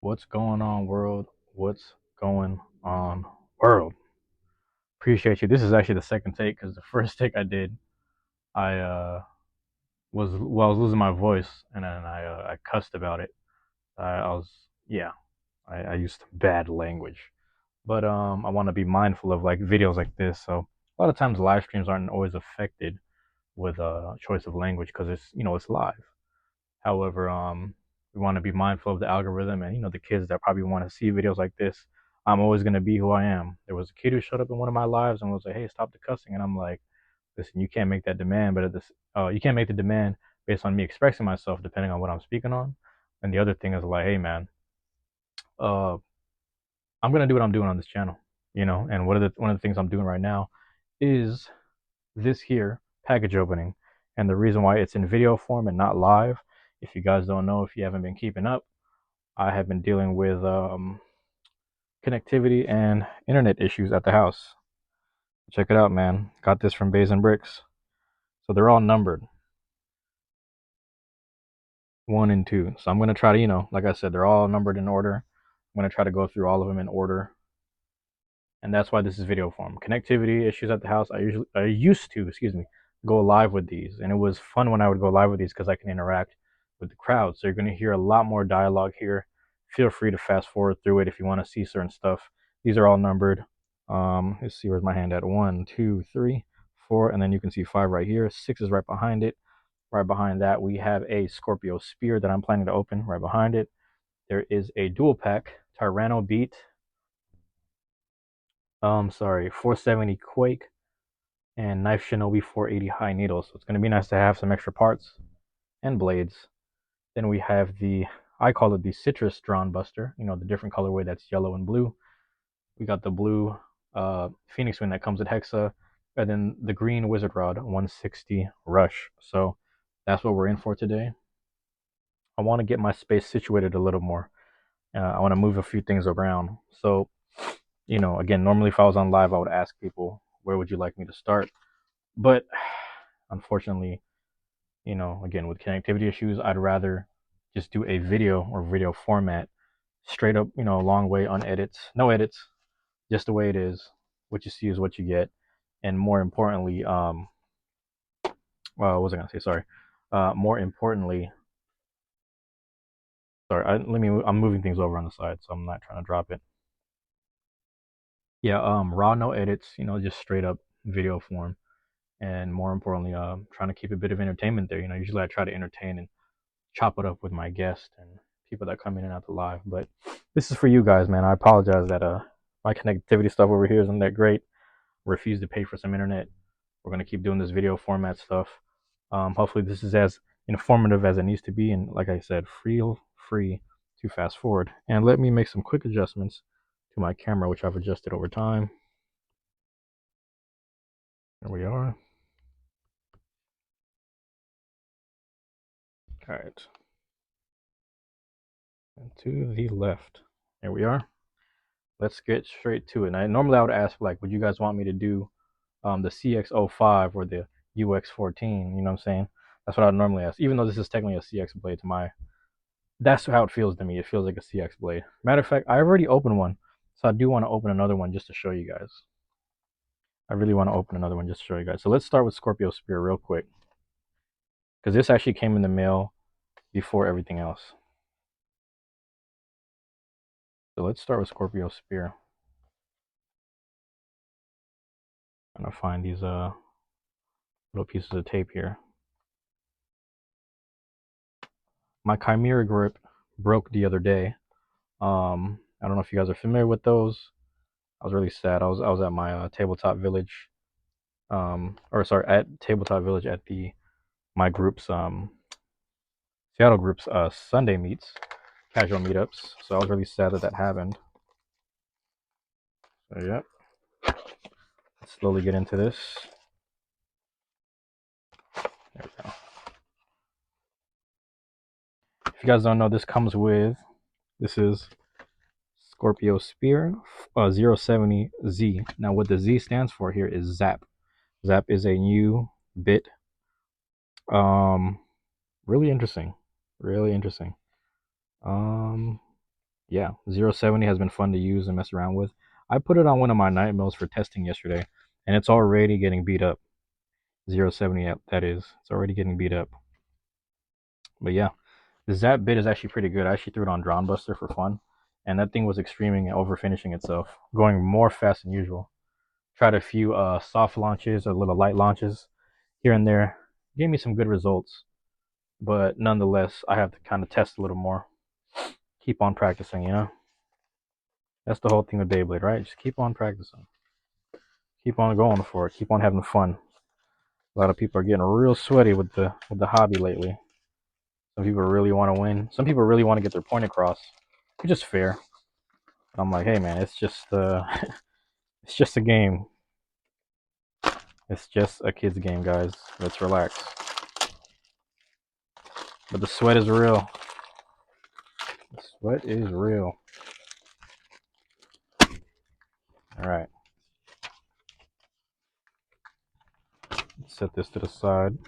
What's going on, world? What's going on, world? Appreciate you. This is actually the second take because the first take I did, I I was losing my voice and then I cussed about it. I was yeah, I used bad language, but I want to be mindful of like videos like this. So a lot of times live streams aren't always affected with choice of language because it's live. However, we want to be mindful of the algorithm and the kids that probably want to see videos like this. I'm always gonna be who I am. There was a kid who showed up in one of my lives and was like, "Hey, stop the cussing," and I'm like, "Listen, you can't make that demand, but you can't make the demand based on me expressing myself, depending on what I'm speaking on." And the other thing is like, "Hey, man, uh, I'm gonna do what I'm doing on this channel, And one of the things I'm doing right now is this here package opening, and the reason why it's in video form and not live. If you guys don't know, if you haven't been keeping up, I have been dealing with connectivity and internet issues at the house. Check it out, man. Got this from Bays and Bricks. So they're all numbered 1 and 2. So I'm gonna try to, like I said, they're all numbered in order. I'm gonna try to go through all of them in order, and that's why this is video form. Connectivity issues at the house. I used to, excuse me, go live with these, and it was fun when I would go live with these because I can interact with the crowd. So you're gonna hear a lot more dialogue here. Feel free to fast forward through it if you want to see certain stuff. These are all numbered. Let's see, where's my hand at? 1, 2, 3, 4, and then you can see 5 right here. 6 is right behind it. Right behind that, we have a Scorpio Spear that I'm planning to open. Right behind it, there is a dual pack Tyranno Beat. 470 Quake and Knife Shinobi 480 High Needle. So it's going to be nice to have some extra parts and blades. Then we have I call it the Citrus Drawn Buster. The different colorway that's yellow and blue. We got the blue Phoenix Wing that comes with Hexa, and then the green Wizard Rod 160 Rush. So that's what we're in for today. I want to get my space situated a little more. I want to move a few things around. So, again, normally if I was on live, I would ask people, where would you like me to start? But unfortunately, again, with connectivity issues, I'd rather just do a video or video format straight up, a long way unedits, no edits, just the way it is. What you see is what you get. And more importantly, what was I gonna say? Sorry. More importantly, sorry. I'm moving things over on the side, so I'm not trying to drop it. Yeah. Raw, no edits. Just straight up video form. And more importantly, trying to keep a bit of entertainment there. Usually I try to entertain and chop it up with my guests and people that come in and out the live. But this is for you guys, man. I apologize that my connectivity stuff over here isn't that great. Refuse to pay for some internet. We're gonna keep doing this video format stuff. Hopefully this is as informative as it needs to be, and like I said, feel free to fast forward. And let me make some quick adjustments to my camera, which I've adjusted over time. There we are. All right. And to the left. There we are. Let's get straight to it. And normally I would ask, like, would you guys want me to do the CX-05 or the UX14? You know what I'm saying? That's what I would normally ask. Even though this is technically a CX blade that's how it feels to me. It feels like a CX blade. Matter of fact, I already opened one, so I do want to open another one just to show you guys. I really want to open another one just to show you guys. So let's start with Scorpio Spear real quick, because this actually came in the mail before everything else. So let's start with Scorpio Spear. I'm gonna find these little pieces of tape here. My Chimera grip broke the other day. I don't know if you guys are familiar with those. I was really sad. I was at my tabletop village, at tabletop village at my group's Seattle group's Sunday meets, casual meetups. So I was really sad that happened. So yeah, let's slowly get into this. There we go. If you guys don't know, this is Scorpio Spear 070Z. Now what the Z stands for here is Zap. Zap is a new bit. Really interesting. Really interesting. yeah, 070 has been fun to use and mess around with. I put it on one of my night mills for testing yesterday, and it's already getting beat up. 070, that is. It's already getting beat up. But yeah, the Zap bit is actually pretty good. I actually threw it on Drawn Buster for fun, and that thing was extreming and over finishing itself, going more fast than usual. Tried a few soft launches or little light launches here and there. Gave me some good results, but nonetheless, I have to kind of test a little more. Keep on practicing, you know? That's the whole thing with Beyblade, right? Just keep on practicing. Keep on going for it. Keep on having fun. A lot of people are getting real sweaty with the hobby lately. Some people really want to win. Some people really want to get their point across, which is fair. But I'm like, hey man, it's just it's just a game. It's just a kid's game, guys. Let's relax. But the sweat is real. The sweat is real. All right. Let's set this to the side.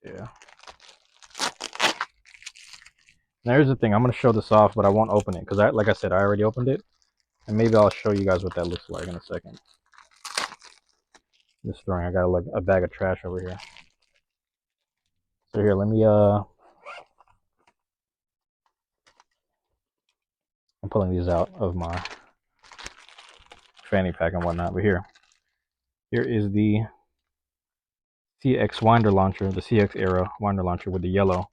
Yeah. Now here's the thing. I'm gonna show this off, but I won't open it because like I said, I already opened it, and maybe I'll show you guys what that looks like in a second. Just throwing. I got like a bag of trash over here. So here, let me I'm pulling these out of my fanny pack and whatnot. But here is the CX winder launcher, the CX era winder launcher with the yellow,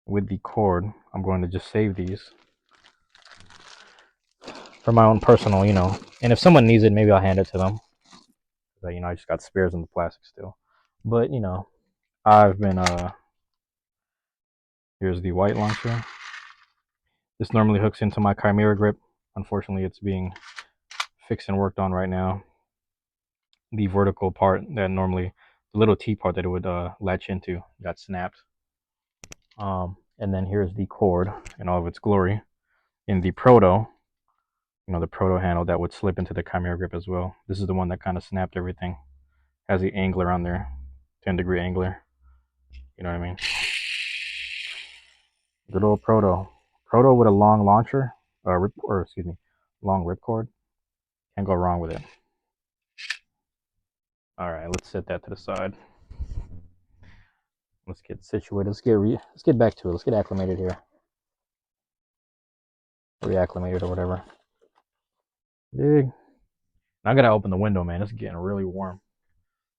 with the cord. I'm going to just save these for my own personal, you know. And if someone needs it, maybe I'll hand it to them. But, you know, I just got spares in the plastic still. But, you know, I've been, here's the white launcher. This normally hooks into my Chimera grip. Unfortunately, it's being fixed and worked on right now. The vertical part that normally, the little T part that it would latch into, got snapped. And then here's the cord in all of its glory. In the proto, you know, the proto handle that would slip into the Chimera grip as well. This is the one that kind of snapped everything. Has the angler on there, 10-degree angler. You know what I mean? Good old proto. Proto with a long launcher, or excuse me, long ripcord. Can't go wrong with it. All right, let's set that to the side. Let's get situated. Let's get back to it. Let's get acclimated here. Reacclimated or whatever. Dig. I gotta open the window, man. It's getting really warm.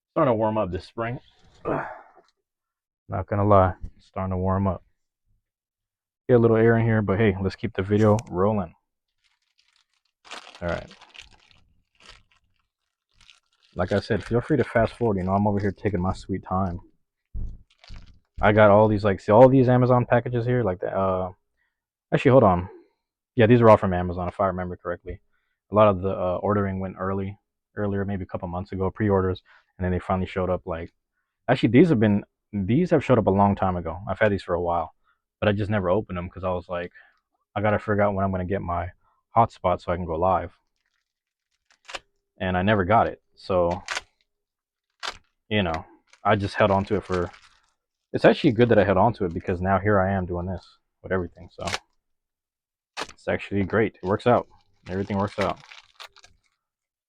It's starting to warm up this spring. Not gonna lie, it's starting to warm up. Get a little air in here, but hey, let's keep the video rolling. All right. Like I said, feel free to fast forward. You know, I'm over here taking my sweet time. I got all these, like, see all these Amazon packages here, like that. Actually, hold on. Yeah, these are all from Amazon, if I remember correctly. A lot of the ordering went earlier, maybe a couple months ago, pre-orders, and then they finally showed up. Like, actually, these have showed up a long time ago. I've had these for a while, but I just never opened them because I was like, I gotta figure out when I'm gonna get my hotspot so I can go live, and I never got it. So, you know, I just held on to it for. It's actually good that I held on to it because now here I am doing this with everything. So it's actually great. It works out. Everything works out.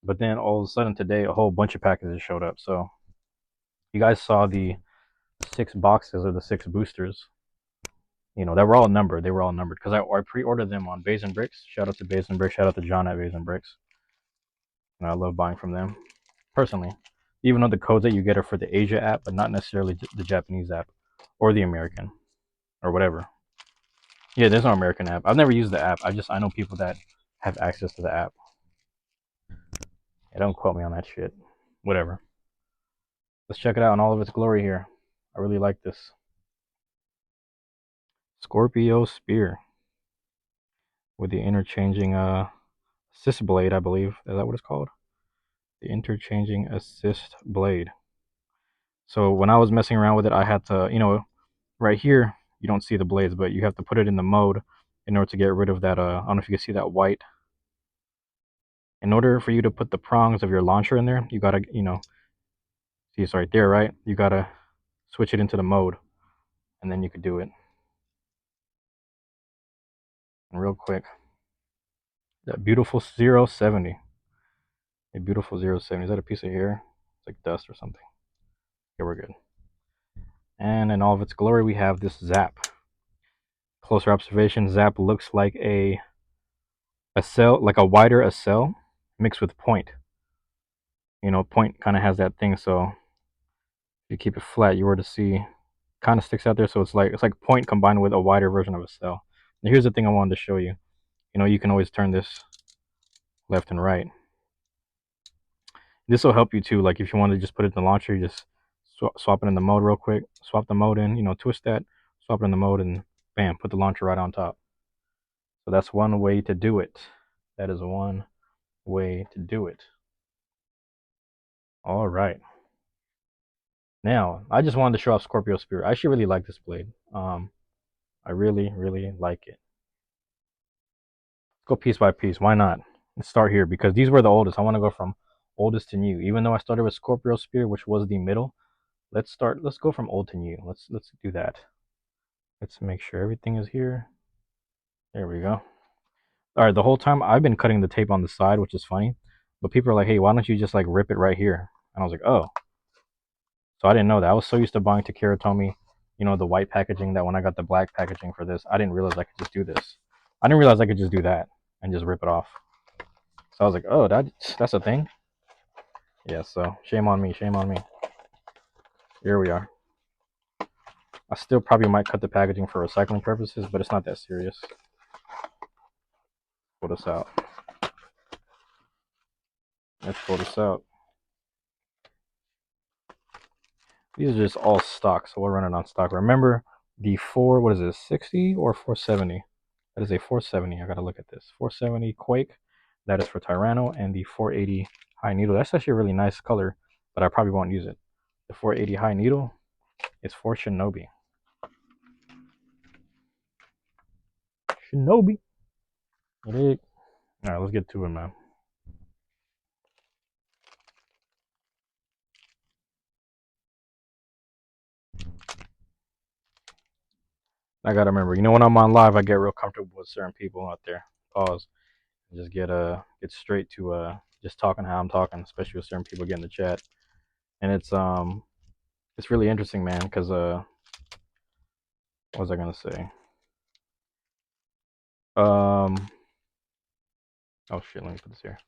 But then all of a sudden today, a whole bunch of packages showed up. So you guys saw the 6 boxes or the 6 boosters. You know, they were all numbered. They were all numbered because I pre-ordered them on Bays and Bricks. Shout out to Bays and Bricks. Shout out to John at Bays and Bricks. And I love buying from them personally. Even though the codes that you get are for the Asia app, but not necessarily the Japanese app or the American or whatever. Yeah, there's no American app. I've never used the app. I know people that have access to the app. Yeah, don't quote me on that shit. Whatever. Let's check it out in all of its glory here. I really like this. Scorpio Spear with the interchanging assist blade, I believe. Is that what it's called? The interchanging assist blade. So when I was messing around with it, I had to, you know, right here, you don't see the blades, but you have to put it in the mode in order to get rid of that, I don't know if you can see that white. In order for you to put the prongs of your launcher in there, you gotta, you know, piece right there, right? You gotta switch it into the mode, and then you could do it. And real quick, that beautiful 070. A beautiful 070. Is that a piece of hair? It's like dust or something. Okay, we're good. And in all of its glory, we have this Zap. Closer observation, Zap looks like a cell, like a wider cell mixed with point. You know, point kind of has that thing, so if you keep it flat, you were to see, kind of sticks out there, so it's like point combined with a wider version of a cell. Now here's the thing I wanted to show you. You know, you can always turn this left and right. This will help you too, like if you want to just put it in the launcher, you just swap it in the mode real quick, swap the mode in, you know, twist that, swap it in the mode, and bam, put the launcher right on top. So that's one way to do it. That is one way to do it. All right. Now, I just wanted to show off Scorpio Spirit. I actually really like this blade. I really, really like it. Let's go piece by piece. Why not? Let's start here because these were the oldest. I want to go from oldest to new. Even though I started with Scorpio Spirit, which was the middle, let's go from old to new. Let's do that. Let's make sure everything is here. There we go. All right, the whole time I've been cutting the tape on the side, which is funny, but people are like, hey, why don't you just like rip it right here? And I was like, oh. So I didn't know that. I was so used to buying Takara Tomy, you know, the white packaging, that when I got the black packaging for this, I didn't realize I could just do this. I didn't realize I could just do that and just rip it off. So I was like, oh, that's a thing? Yeah, so shame on me, shame on me. Here we are. I still probably might cut the packaging for recycling purposes, but it's not that serious. Pull this out. Let's pull this out. These are just all stock, so we're running on stock. Remember the what is this, 60 or 470? That is a 470. I gotta look at this. 470 Quake. That is for Tyranno, and the 480 High Needle. That's actually a really nice color, but I probably won't use it. The 480 High Needle is for Shinobi. Shinobi. All right, let's get to it, man. I gotta remember, you know, when I'm on live, I get real comfortable with certain people out there. Pause. Just get straight to just talking how I'm talking, especially with certain people getting the chat. And it's really interesting, man, because what was I gonna say? Oh shit, let me put this here.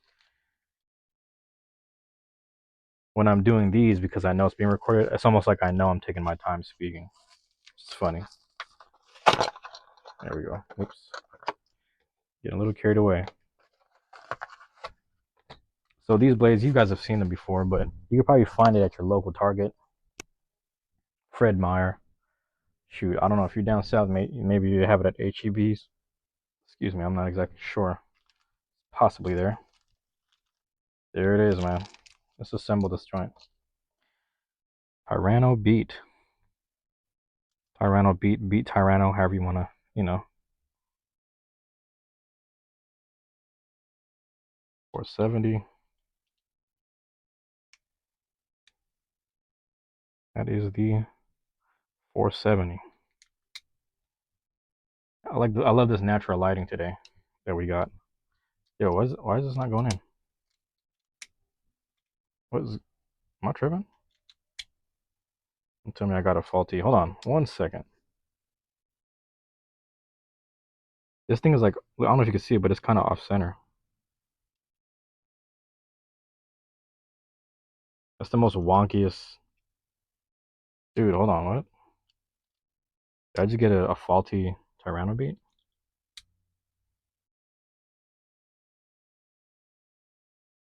When I'm doing these, because I know it's being recorded, it's almost like I know I'm taking my time speaking. It's funny. There we go. Oops. Getting a little carried away. So these blades, you guys have seen them before, but you could probably find it at your local Target. Fred Meyer. Shoot, I don't know if you're down south, maybe you have it at HEB's. Excuse me, I'm not exactly sure. Possibly there. There it is, man. Let's assemble this joint. Tyranno beat. Tyranno beat Tyranno, however you want to, you know. 470. That is the 470. I love this natural lighting today that we got. Yo, why is this not going in? Am I tripping? Don't tell me I got a faulty. Hold on, 1 second. This thing is like, I don't know if you can see it, but it's kind of off center. That's the most wonkiest. Dude, hold on, what? Did I just get a faulty Tyranno beat?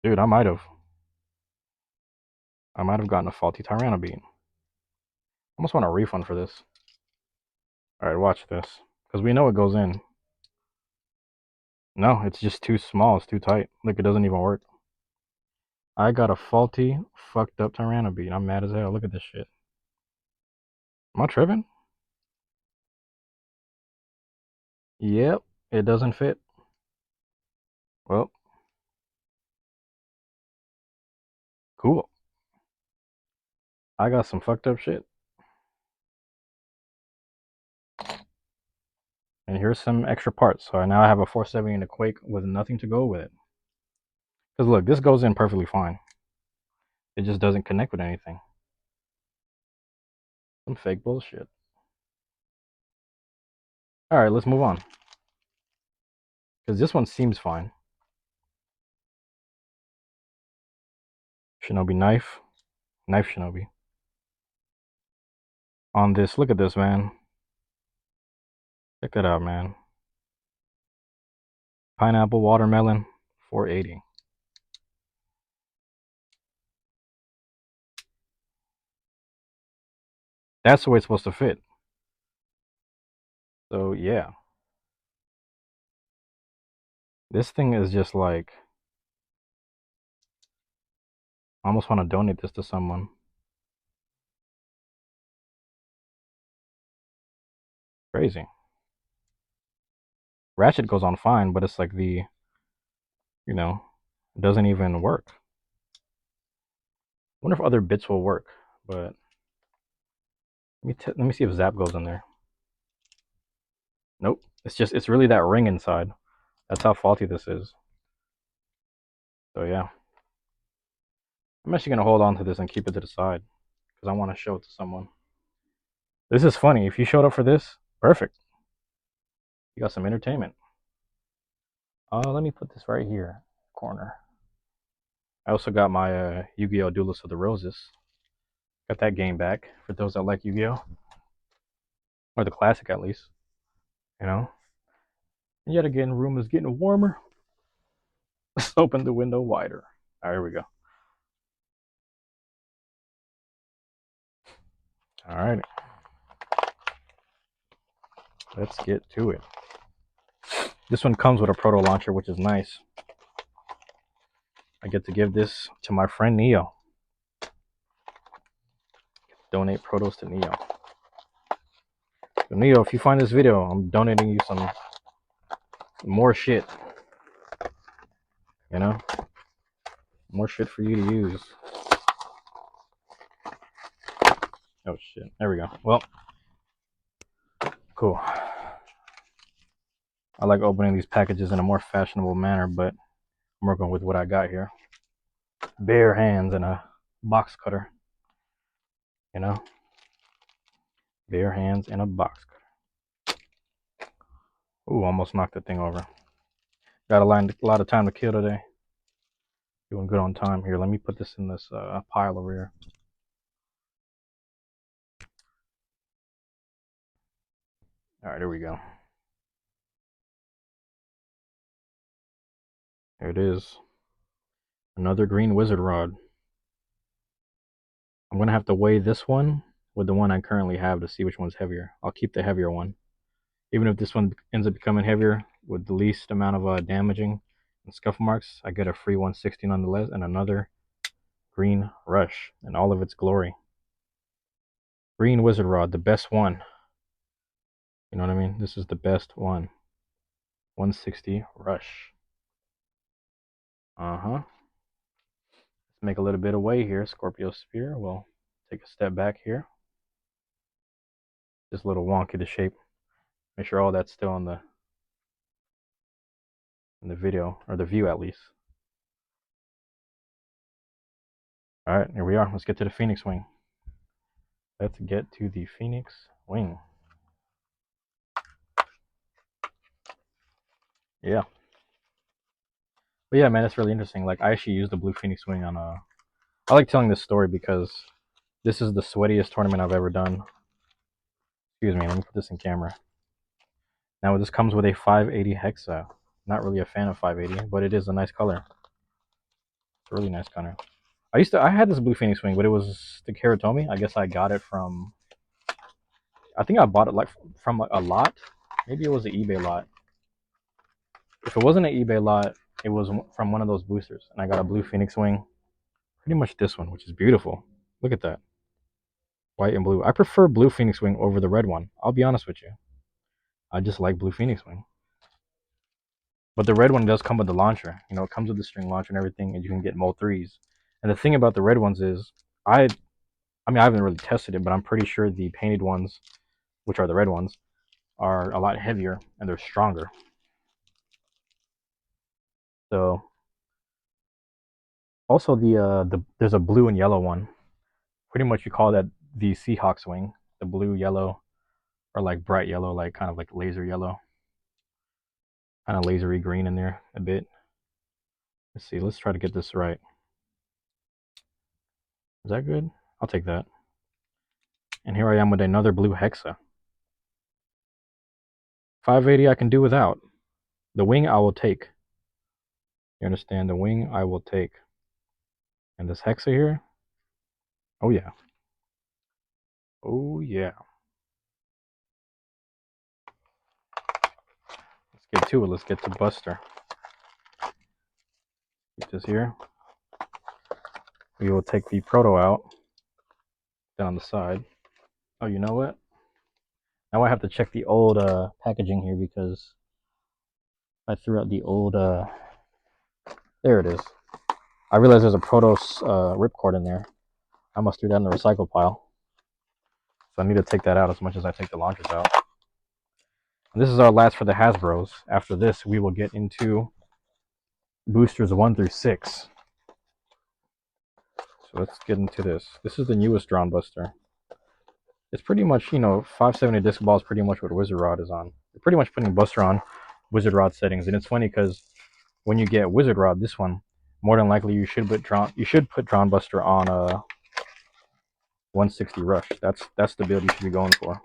Dude, I might have. Gotten a faulty Tyranno beat. I almost want a refund for this. Alright, watch this. Because we know it goes in. No, it's just too small. It's too tight. Look, it doesn't even work. I got a faulty, fucked up Tyranno beat. I'm mad as hell. Look at this shit. Am I tripping? Yep, it doesn't fit. Well, cool. I got some fucked up shit. And here's some extra parts. So now I have a 470 and a Quake with nothing to go with it. Because look, this goes in perfectly fine. It just doesn't connect with anything. Some fake bullshit. Alright, let's move on. Because this one seems fine. Shinobi knife. Knife Shinobi. On this, look at this, man. Check that out, man. Pineapple, watermelon, 480. That's the way it's supposed to fit. So, yeah. This thing is just like... I almost want to donate this to someone. Crazy. Ratchet goes on fine, but it's like the... You know, it doesn't even work. I wonder if other bits will work, but... Let me see if Zap goes in there. Nope. It's really that ring inside. That's how faulty this is. So yeah. I'm actually gonna hold on to this and keep it to the side because I want to show it to someone. This is funny. If you showed up for this, perfect. You got some entertainment. Let me put this right here, corner. I also got my Yu-Gi-Oh! Duelist of the Roses. Got that game back for those that like Yu-Gi-Oh! Or the classic at least. You know? And yet again, room is getting warmer. Let's open the window wider. Alright, here we go. Alright. Let's get to it. This one comes with a proto launcher, which is nice. I get to give this to my friend Neo. Donate protos to Neo. So Neo, if you find this video, I'm donating you some more shit. You know? More shit for you to use. Oh shit. There we go. Well, cool. I like opening these packages in a more fashionable manner, but I'm working with what I got here. Bare hands and a box cutter. You know? Bare hands and a box cutter. Ooh, almost knocked the thing over. Got a lot of time to kill today. Doing good on time here. Let me put this in this pile over here. Alright, there we go. There it is. Another green wizard rod. I'm going to have to weigh this one with the one I currently have to see which one's heavier. I'll keep the heavier one. Even if this one ends up becoming heavier with the least amount of damaging and scuff marks, I get a free 160 nonetheless and another green rush in all of its glory. Green wizard rod, the best one. You know what I mean? This is the best one. 160 rush. Let's make a little bit of way here. Scorpio Spear. We'll take a step back here. Just a little wonky the shape. Make sure all that's still in the video, or the view at least. Alright, here we are. Let's get to the Phoenix Wing. Let's get to the Phoenix Wing. Yeah. But yeah, man, it's really interesting. Like, I actually used the Blue Phoenix Wing on a... I like telling this story because this is the sweatiest tournament I've ever done. Excuse me, let me put this in camera. Now, this comes with a 580 Hexa. Not really a fan of 580, but it is a nice color. It's a really nice color. I had this Blue Phoenix Wing, but it was the Karatomi. I guess I got it from... I think I bought it like from a lot. Maybe it was an eBay lot. If it wasn't an eBay lot, it was from one of those boosters. And I got a Blue Phoenix Wing. Pretty much this one, which is beautiful. Look at that. White and blue. I prefer Blue Phoenix Wing over the red one. I'll be honest with you. I just like Blue Phoenix Wing. But the red one does come with the launcher. You know, it comes with the string launcher and everything, and you can get Mo 3s. And the thing about the red ones is, I mean, I haven't really tested it, but I'm pretty sure the painted ones, which are the red ones, are a lot heavier and they're stronger. So also there's a blue and yellow one. Pretty much you call that the Seahawks wing. The blue, yellow, or like bright yellow, like kind of like laser yellow, kind of lasery green in there a bit. Let's see. Let's try to get this right. Is that good? I'll take that. And here I am with another blue hexa. 580 I can do without. The wing I will take. You understand? The wing I will take. And this hexa here. Oh yeah. Oh yeah. Let's get to it. Let's get to Buster. Get this here. We will take the proto out. Down the side. Oh, you know what? Now I have to check the old packaging here because I threw out the old. There it is. I realized there's a proto ripcord in there. I must threw that in the recycle pile. So I need to take that out as much as I take the launchers out. And this is our last for the Hasbros. After this, we will get into boosters 1 through 6. So let's get into this. This is the newest drawn buster. It's pretty much, you know, 570 disc ball is pretty much what Wizard Rod is on. They're pretty much putting Buster on Wizard Rod settings, and it's funny because when you get Wizard Rod, this one, more than likely you should put Drawn Buster on a 160 Rush. That's the build you should be going for.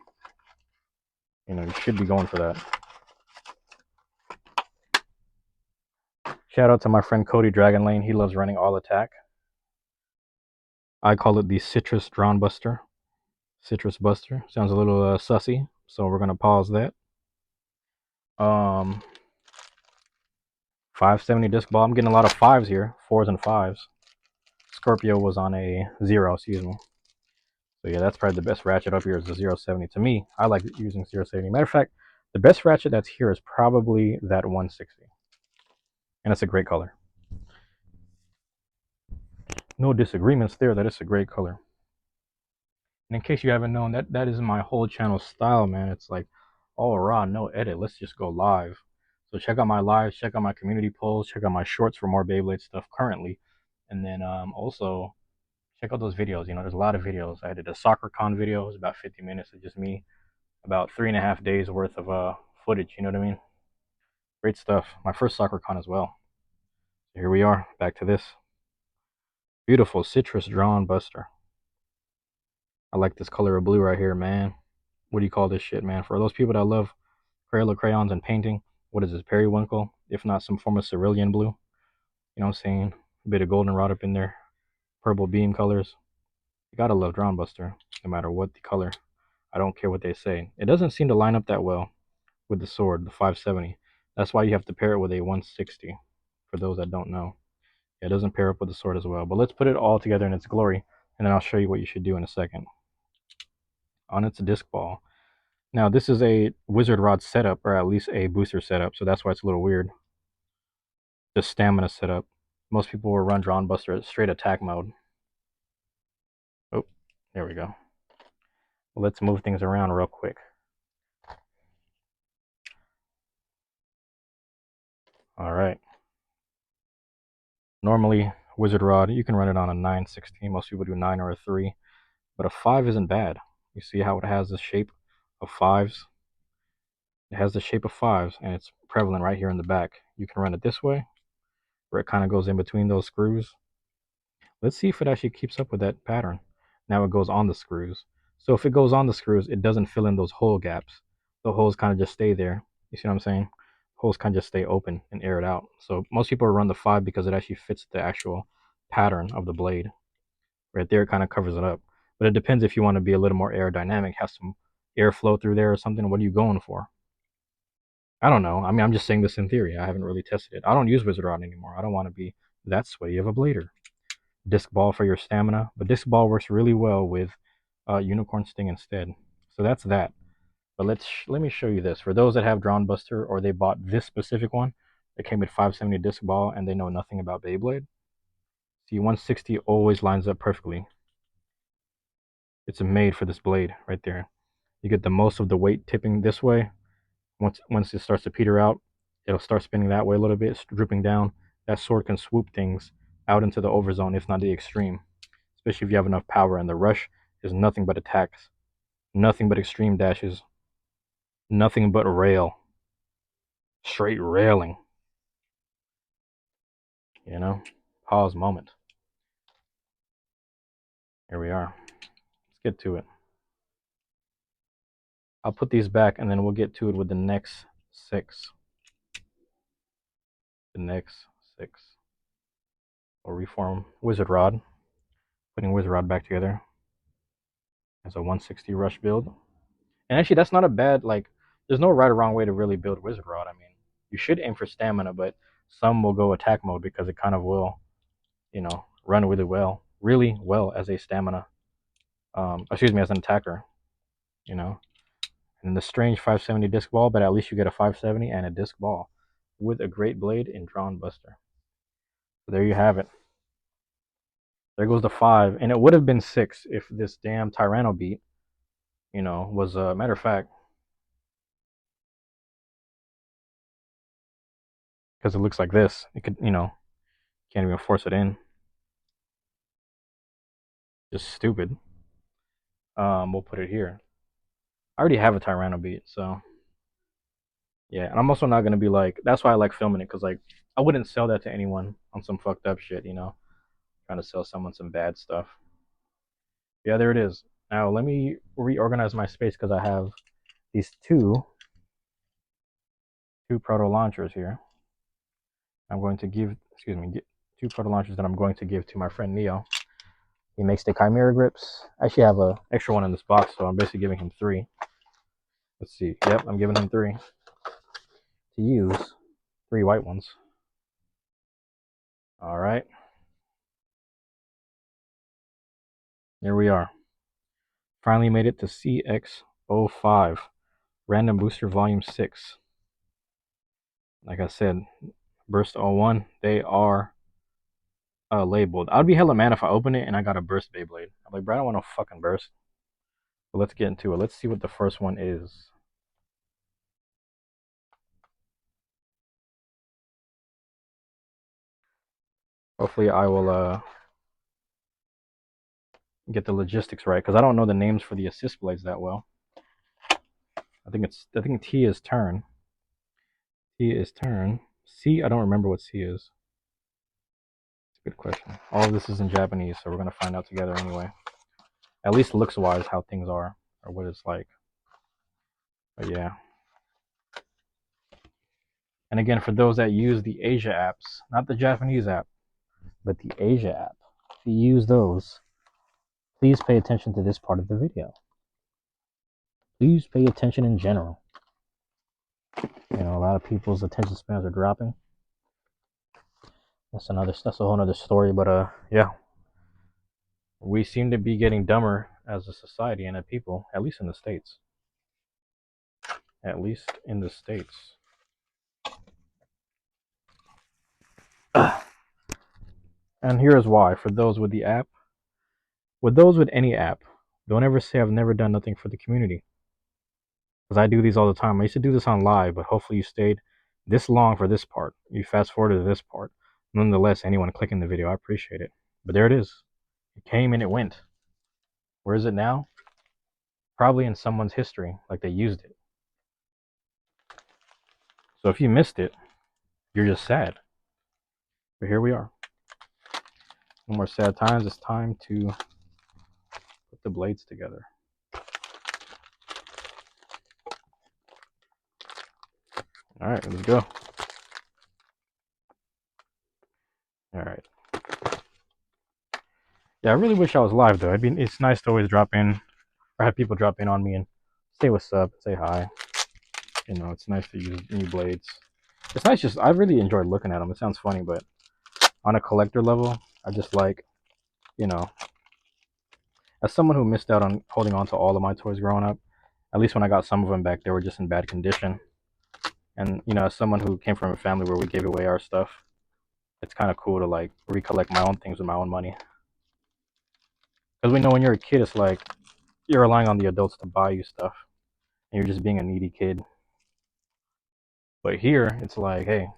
You know, you should be going for that. Shout out to my friend Cody Dragon Lane. He loves running all attack. I call it the Citrus Drawn Buster. Citrus Buster. Sounds a little sussy, so we're gonna pause that. 570 disc ball. I'm getting a lot of 5s here, 4s and 5s. Scorpio was on a 0, excuse me. So yeah, that's probably the best ratchet up here is the 070. To me, I like using 070. Matter of fact, the best ratchet that's here is probably that 160. And it's a great color. No disagreements there, that is a great color. And in case you haven't known, that is my whole channel style, man. It's like all raw, no edit. Let's just go live. So check out my lives, check out my community polls, check out my shorts for more Beyblade stuff currently. And then also check out those videos. You know, there's a lot of videos. I did a soccer con video. It was about 50 minutes of just me. About 3.5 days worth of footage. You know what I mean? Great stuff. My first soccer con as well. So here we are. Back to this. Beautiful citrus drawn buster. I like this color of blue right here, man. What do you call this shit, man? For those people that love Crayola crayons and painting, what is this, periwinkle? If not some form of cerulean blue. You know what I'm saying? A bit of goldenrod up in there. Purple beam colors. You gotta love Drawn Buster, no matter what the color. I don't care what they say. It doesn't seem to line up that well with the sword, the 570. That's why you have to pair it with a 160, for those that don't know. It doesn't pair up with the sword as well. But let's put it all together in its glory, and then I'll show you what you should do in a second. On its disc ball. Now, this is a Wizard Rod setup, or at least a booster setup, so that's why it's a little weird. The stamina setup. Most people will run Drawn Buster at straight attack mode. Oh, there we go. Well, let's move things around real quick. All right. Normally, Wizard Rod, you can run it on a 9/16. Most people do 9 or a 3, but a 5 isn't bad. You see how it has the shape of 5s? It has the shape of 5s, and it's prevalent right here in the back. You can run it this way, where it kind of goes in between those screws. Let's see if it actually keeps up with that pattern. Now it goes on the screws. So if it goes on the screws, it doesn't fill in those hole gaps. The holes kind of just stay there. You see what I'm saying? Holes kind of just stay open and air it out. So most people run the 5 because it actually fits the actual pattern of the blade. Right there, it kind of covers it up. But it depends if you want to be a little more aerodynamic, have some airflow through there or something. What are you going for? I don't know. I mean, I'm just saying this in theory. I haven't really tested it. I don't use Wizard Rod anymore. I don't want to be that sweaty of a blader. Disc ball for your stamina, but disc ball works really well with unicorn sting instead. So that's that. But let me show you this. For those that have Drawn Buster or they bought this specific one, it came with 570 disc ball and they know nothing about Beyblade. See, 160 always lines up perfectly. It's made for this blade right there. You get the most of the weight tipping this way. Once it starts to peter out, it'll start spinning that way a little bit, drooping down. That sword can swoop things out into the overzone, if not the extreme, especially if you have enough power. And the rush is nothing but attacks, nothing but extreme dashes, nothing but rail, straight railing. You know, pause moment. Here we are. Let's get to it. I'll put these back and then we'll get to it with the next 6. The next 6. We'll reform Wizard Rod. Putting Wizard Rod back together. It's a 160 rush build. And actually, that's not a bad, like, there's no right or wrong way to really build Wizard Rod. I mean, you should aim for stamina, but some will go attack mode because it kind of will, run really well as a stamina, as an attacker, And the strange 570 disc ball, but at least you get a 570 and a disc ball with a great blade and drawn buster. So there you have it. There goes the 5, and it would have been 6 if this damn Tyranno beat, was a matter of fact, because it looks like this. It could, can't even force it in. Just stupid. We'll put it here. I already have a Tyranno beat, so yeah. And I'm also not gonna be like. That's why I like filming it, because like I wouldn't sell that to anyone on some fucked up shit, trying to sell someone some bad stuff. Yeah, there it is. Now let me reorganize my space because I have these two proto launchers here. I'm going to give, two proto launchers that I'm going to give to my friend Neo. He makes the Chimera grips. I actually have an extra one in this box, so I'm basically giving him 3. Let's see. Yep, I'm giving him 3 to use. 3 white ones. All right. Here we are. Finally made it to CX-05. Random Booster Volume 6. Like I said, Burst 01, they are labeled. I'd be hella mad if I open it and I got a Burst Beyblade. I'm like, bro, I don't want no fucking Burst. But let's get into it. Let's see what the first one is. Hopefully I will get the logistics right, because I don't know the names for the assist blades that well. I think T is turn. T is turn. C, I don't remember what C is. It's a good question. All of this is in Japanese, so we're gonna find out together anyway. At least looks wise how things are, or what it's like. But yeah. And again, for those that use the Asia apps, not the Japanese app, but the Asia app, if you use those, please pay attention to this part of the video. Please pay attention in general. A lot of people's attention spans are dropping. That's a whole other story, but yeah. We seem to be getting dumber as a society and a people, at least in the States. At least in the States. And here is why. For those with the app, with those with any app, don't ever say I've never done nothing for the community. Because I do these all the time. I used to do this on live, but hopefully you stayed this long for this part. You fast forwarded to this part. Nonetheless, anyone clicking the video, I appreciate it. But there it is. It came and it went. Where is it now? Probably in someone's history, like they used it. So if you missed it, you're just sad. But here we are. No more sad times. It's time to put the blades together. All right, let's go. All right. Yeah, I really wish I was live though. It's nice to always drop in, or have people drop in on me and say what's up, say hi. It's nice to use new blades. It's nice. I really enjoy looking at them. It sounds funny, but on a collector level, I just like, as someone who missed out on holding on to all of my toys growing up, at least when I got some of them back, they were just in bad condition. And as someone who came from a family where we gave away our stuff, it's kind of cool to like recollect my own things with my own money. Because we know when you're a kid, it's like you're relying on the adults to buy you stuff, and you're just being a needy kid. But here, it's like, hey,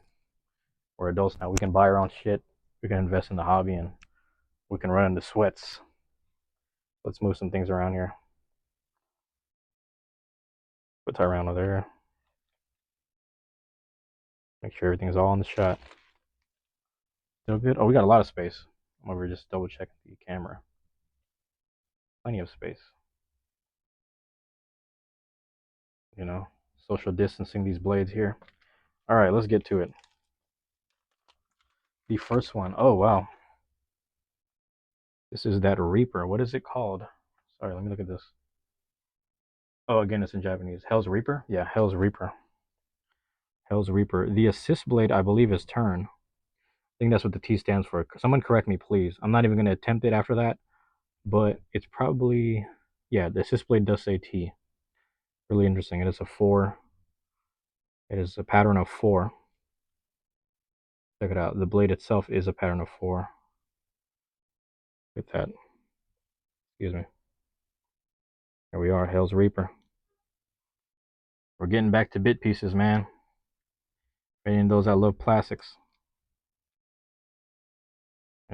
we're adults now. We can buy our own shit. We can invest in the hobby, and we can run into sweats. Let's move some things around here. Put that around over there. Make sure everything's all in the shot. Still good? Oh, we got a lot of space. I'm over just double checking the camera. Plenty of space. You know, social distancing these blades here. All right, let's get to it. The first one. Oh, wow. This is that Reaper. What is it called? Sorry, let me look at this. Oh, again, it's in Japanese. Hell's Reaper? Yeah, Hell's Reaper. Hell's Reaper. The assist blade, I believe, is turn. I think that's what the T stands for. Someone correct me, please. I'm not even going to attempt it after that, but it's probably, yeah, the assist blade does say T. Really interesting. It is a 4. It is a pattern of 4. Check it out. The blade itself is a pattern of 4. Look at that. Excuse me. Here we are, Hell's Reaper. We're getting back to bit pieces, man. Any of those that love plastics.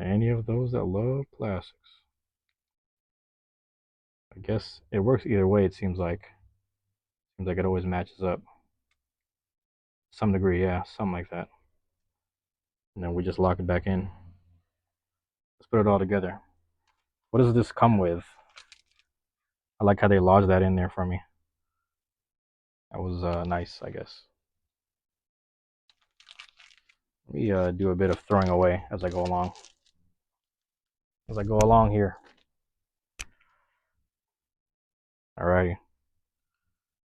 Any of those that love plastics. I guess it works either way, it seems like. Seems like it always matches up. To some degree, yeah, something like that. And then we just lock it back in. Let's put it all together. What does this come with? I like how they lodged that in there for me. That was nice, I guess. Let me do a bit of throwing away as I go along. As I go along here. Alrighty.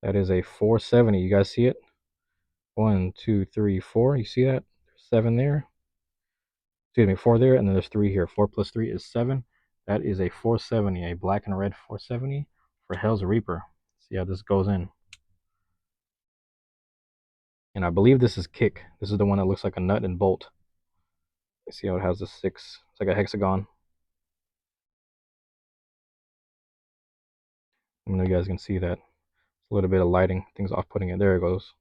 That is a 470. You guys see it? 1, 2, 3, 4. You see that? 7 there. Excuse me, 4 there, and then there's 3 here. 4 plus 3 is 7. That is a 470, a black and red 470 for Hell's Reaper. See how this goes in. And I believe this is kick. This is the one that looks like a nut and bolt. You see how it has the 6. It's like a hexagon. I don't know if you guys can see that. It's a little bit of lighting. Things off-putting it. There it goes.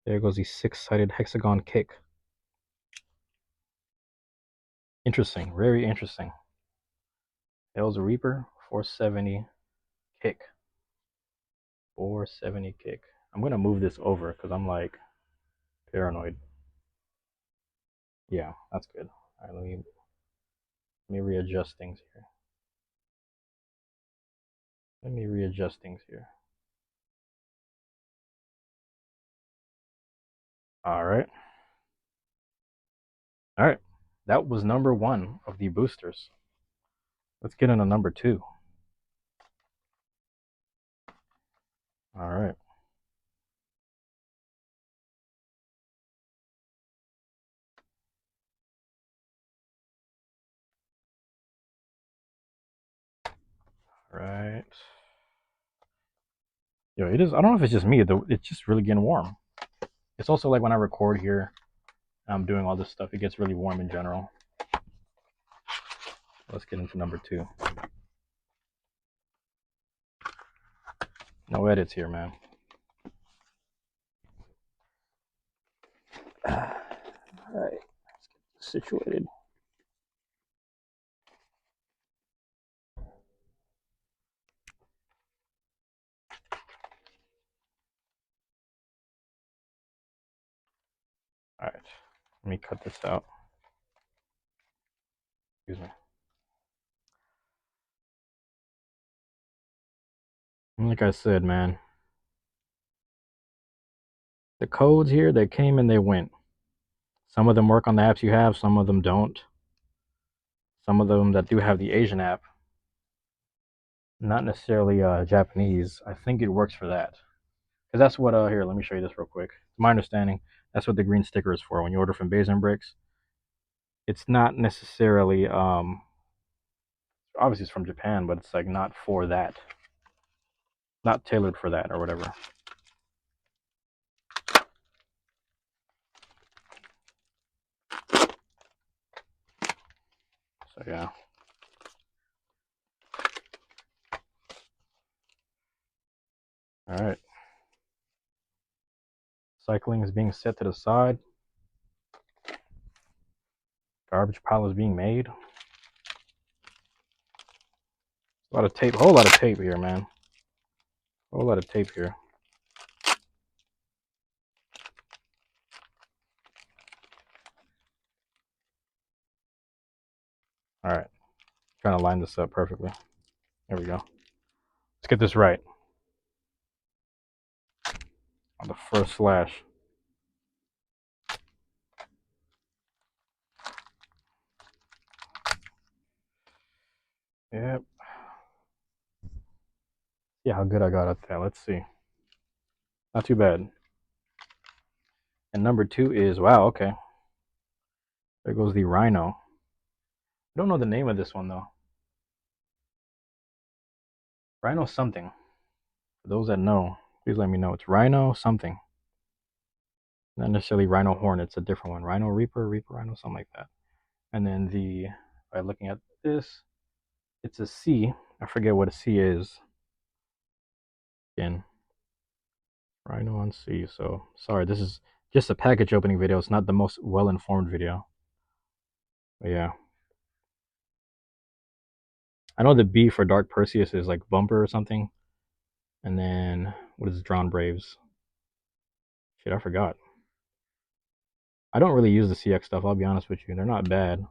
There goes the 6-sided hexagon kick. Interesting. Very interesting. Hell's Reaper 470 kick. 470 kick. I'm going to move this over because I'm like paranoid. Yeah, that's good. All right, let me readjust things here. Let me readjust things here. All right. All right. That was number 1 of the boosters. Let's get into number 2. All right. All right. Yo, it is. I don't know if it's just me. It's just really getting warm. It's also like when I record here, I'm doing all this stuff. It gets really warm in general. Let's get into number 2. No edits here, man. All right. Let's get situated. All right. Let me cut this out. Excuse me. Like I said, man, the codes here, they came and they went. Some of them work on the apps you have, some of them don't. Some of them that do have the Asian app, not necessarily Japanese, I think it works for that. Because that's what, here, let me show you this real quick. My understanding, that's what the green sticker is for when you order from Bays and Bricks. It's not necessarily, obviously it's from Japan, but it's like not for that. Not tailored for that or whatever. So yeah. All right. Cycling is being set to the side. Garbage pile is being made. A lot of tape, whole lot of tape here, man. Whole lot of tape here. All right. Trying to line this up perfectly. There we go. Let's get this right. On the first slash. Yep. Yeah, how good I got at that. Let's see. Not too bad. And number 2 is, wow, okay. There goes the Rhino. I don't know the name of this one, though. Rhino something. For those that know, please let me know. It's Rhino something. Not necessarily Rhino Horn. It's a different one. Rhino Reaper, Reaper Rhino, something like that. And then by looking at this, it's a C. I forget what a C is. Again, Rhino on C. So, sorry, this is just a package opening video. It's not the most well-informed video. But yeah. I know the B for Dark Perseus is like Bumper or something. And then, what is Drawn Braves? Shit, I forgot. I don't really use the CX stuff, I'll be honest with you. They're not bad.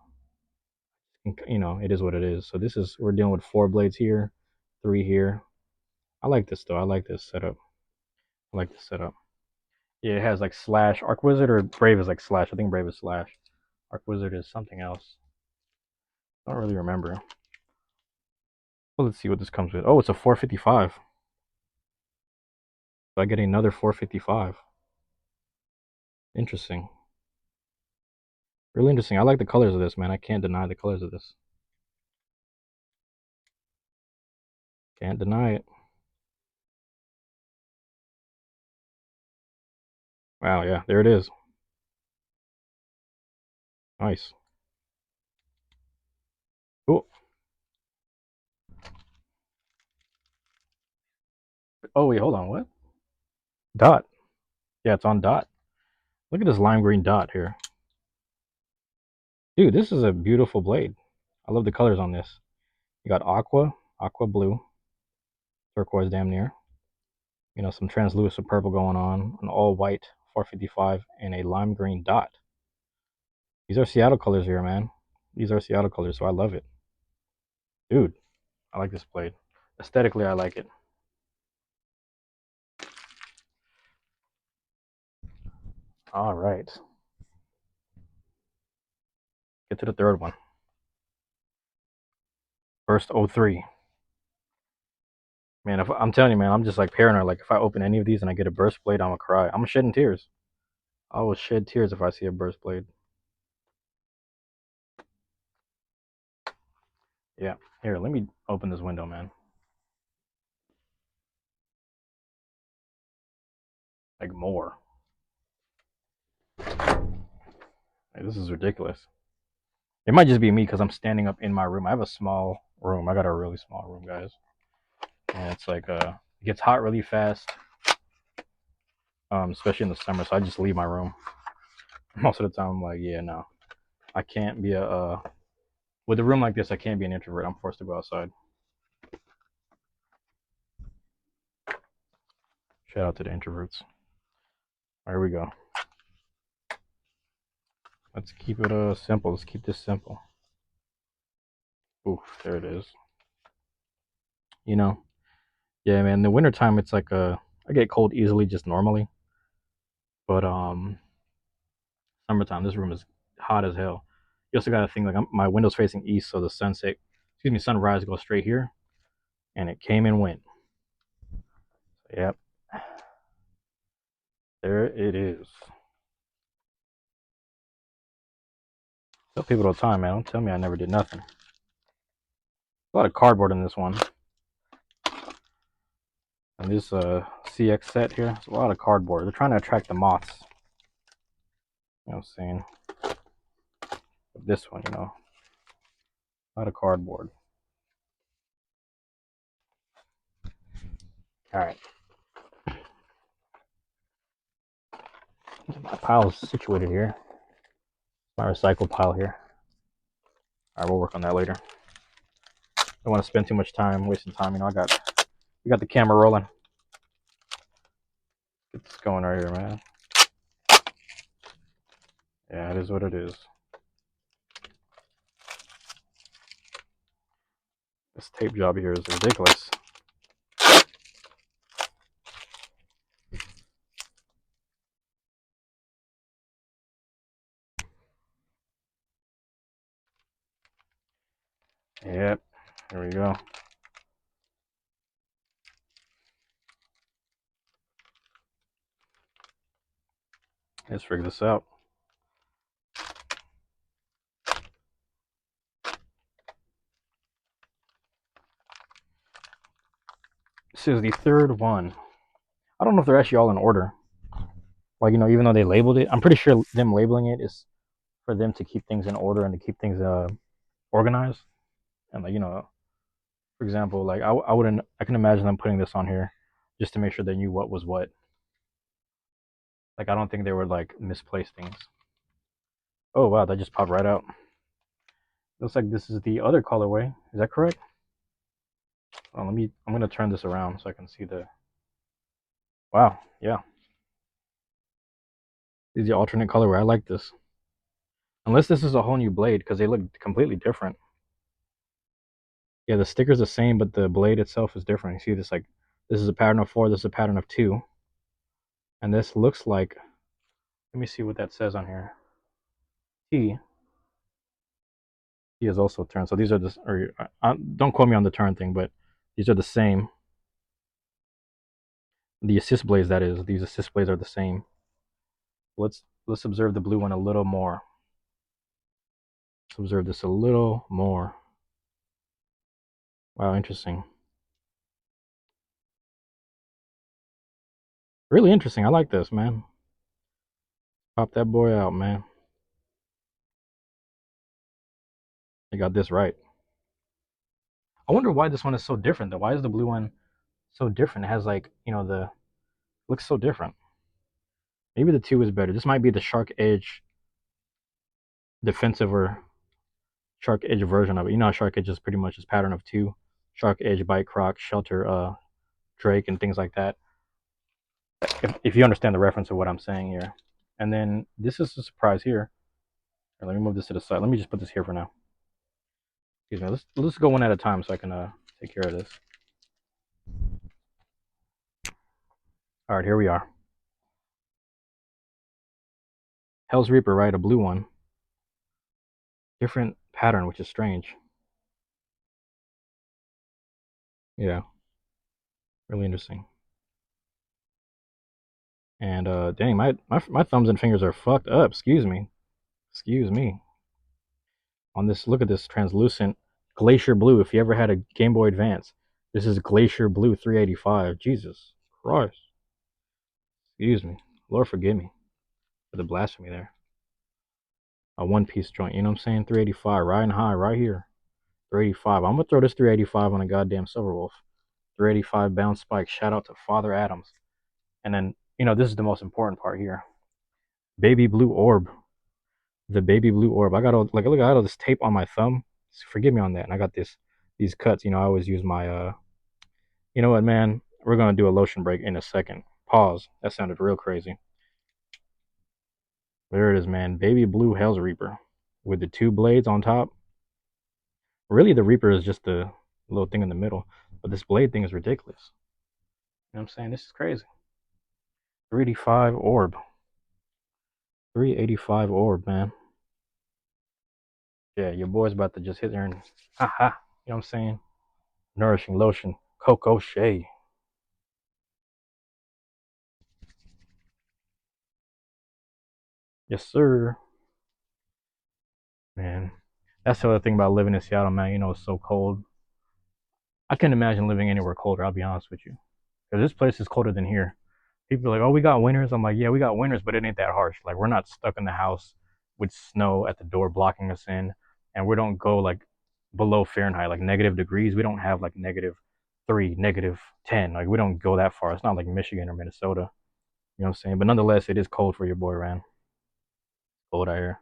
You know, it is what it is. So this is, we're dealing with 4 blades here, 3 here. I like this though. I like this setup. I like this setup. Yeah, it has like slash. Arc Wizard or Brave is like slash. I think Brave is slash. Arc Wizard is something else. I don't really remember. Well, let's see what this comes with. Oh, it's a 455. So I get another 455. Interesting. Really interesting. I like the colors of this, man. I can't deny the colors of this. Can't deny it. Wow, yeah, there it is. Nice. Cool. Oh, wait, hold on. What? Dot. Yeah, it's on dot. Look at this lime green dot here. Dude, this is a beautiful blade. I love the colors on this. You got aqua, aqua blue, turquoise damn near. You know, some translucent purple going on, an all white 455, and a lime green dot. These are Seattle colors here, man. These are Seattle colors, so I love it. Dude, I like this blade. Aesthetically, I like it. All right. Get to the third one. Burst 03. Man, if I'm telling you, man, I'm just like paranoid. Like if I open any of these and I get a burst blade, I'm gonna cry. I'm shedding tears. I will shed tears if I see a burst blade. Yeah. Here, let me open this window, man. Like more. Like, this is ridiculous. It might just be me because I'm standing up in my room. I have a small room. I got a really small room, guys. And it's like it gets hot really fast. Especially in the summer, so I just leave my room. Most of the time I'm like, yeah, no. I can't be with a room like this, I can't be an introvert. I'm forced to go outside. Shout out to the introverts. There we go. Let's keep it simple. Let's keep this simple. Oof, there it is. You know, yeah, man. In the wintertime, it's like I get cold easily just normally, but summertime, this room is hot as hell. You also got to think like my window's facing east, so the sunrise goes straight here, and it came and went. Yep, there it is. Tell people all the time, man. Don't tell me I never did nothing. A lot of cardboard in this one. And this CX set here, it's a lot of cardboard. They're trying to attract the moths. You know what I'm saying? But this one, you know, a lot of cardboard. All right. My pile's situated here. My recycle pile here. All right, we'll work on that later. Don't want to spend too much time wasting time. You know, we got the camera rolling. Get this going right here, man. Yeah, it is what it is. This tape job here is ridiculous. Yep, there we go. Let's figure this out. This is the third one. I don't know if they're actually all in order. Like, you know, even though they labeled it, I'm pretty sure them labeling it is for them to keep things in order and to keep things organized. And like, you know, for example, like I can imagine them putting this on here just to make sure they knew what was what. Like, I don't think they would like misplace things. Oh wow, that just popped right out. Looks like this is the other colorway. Is that correct? Oh, I'm gonna turn this around so I can see the. Wow, yeah. This is the alternate colorway. I like this. Unless this is a whole new blade, because they look completely different. Yeah, the sticker's the same, but the blade itself is different. You see this, like, this is a pattern of 4, this is a pattern of 2. And this looks like, let me see what that says on here. T is also turned. So these are the, or don't quote me on the turn thing, but these are the same. The assist blades, that is, these assist blades are the same. Let's observe the blue one a little more. Let's observe this a little more. Wow, interesting. Really interesting. I like this, man. Pop that boy out, man. They got this right. I wonder why this one is so different though. Why is the blue one so different? It has like, you know, the looks so different. Maybe the 2 is better. This might be the shark edge defensive or shark edge version of it. You know, shark edge is pretty much this pattern of 2. Shark edge, bite croc, shelter, drake, and things like that. If you understand the reference of what I'm saying here. And then this is a surprise here. Let me move this to the side. Let me just put this here for now. Excuse me. Let's go one at a time so I can take care of this. All right, here we are. Hell's Reaper, right? A blue one. Different pattern, which is strange. Yeah, really interesting. And dang, my thumbs and fingers are fucked up. Excuse me. On this, look at this translucent glacier blue. If you ever had a Game Boy Advance, this is glacier blue 385. Jesus Christ. Excuse me. Lord forgive me for the blasphemy there. A one-piece joint, you know what I'm saying? 385, riding high right here. 385. I'm gonna throw this 385 on a goddamn Silverwolf. 385 bounce spike. Shout out to Father Adams. And then, you know, this is the most important part here. Baby blue orb. The baby blue orb. I got all, like, look, I got all this tape on my thumb. Forgive me on that. And I got these cuts. You know, I always use my you know what, man? We're gonna do a lotion break in a second. Pause. That sounded real crazy. There it is, man. Baby blue Hell's Reaper with the 2 blades on top. Really, the Reaper is just the little thing in the middle, but this blade thing is ridiculous. You know what I'm saying? This is crazy. 385 orb. 385 orb, man. Yeah, your boy's about to just hit there and haha. You know what I'm saying? Nourishing lotion, Coco Shea. Yes, sir. Man, that's the other thing about living in Seattle, man. You know, it's so cold. I can't imagine living anywhere colder. I'll be honest with you, because this place is colder than here. People are like, "Oh, we got winters." I'm like, "Yeah, we got winters, but it ain't that harsh. Like, we're not stuck in the house with snow at the door blocking us in, and we don't go like below Fahrenheit, like negative degrees. We don't have like -3, -10. Like, we don't go that far. It's not like Michigan or Minnesota. You know what I'm saying? But nonetheless, it is cold for your boy, Ran. Cold out here.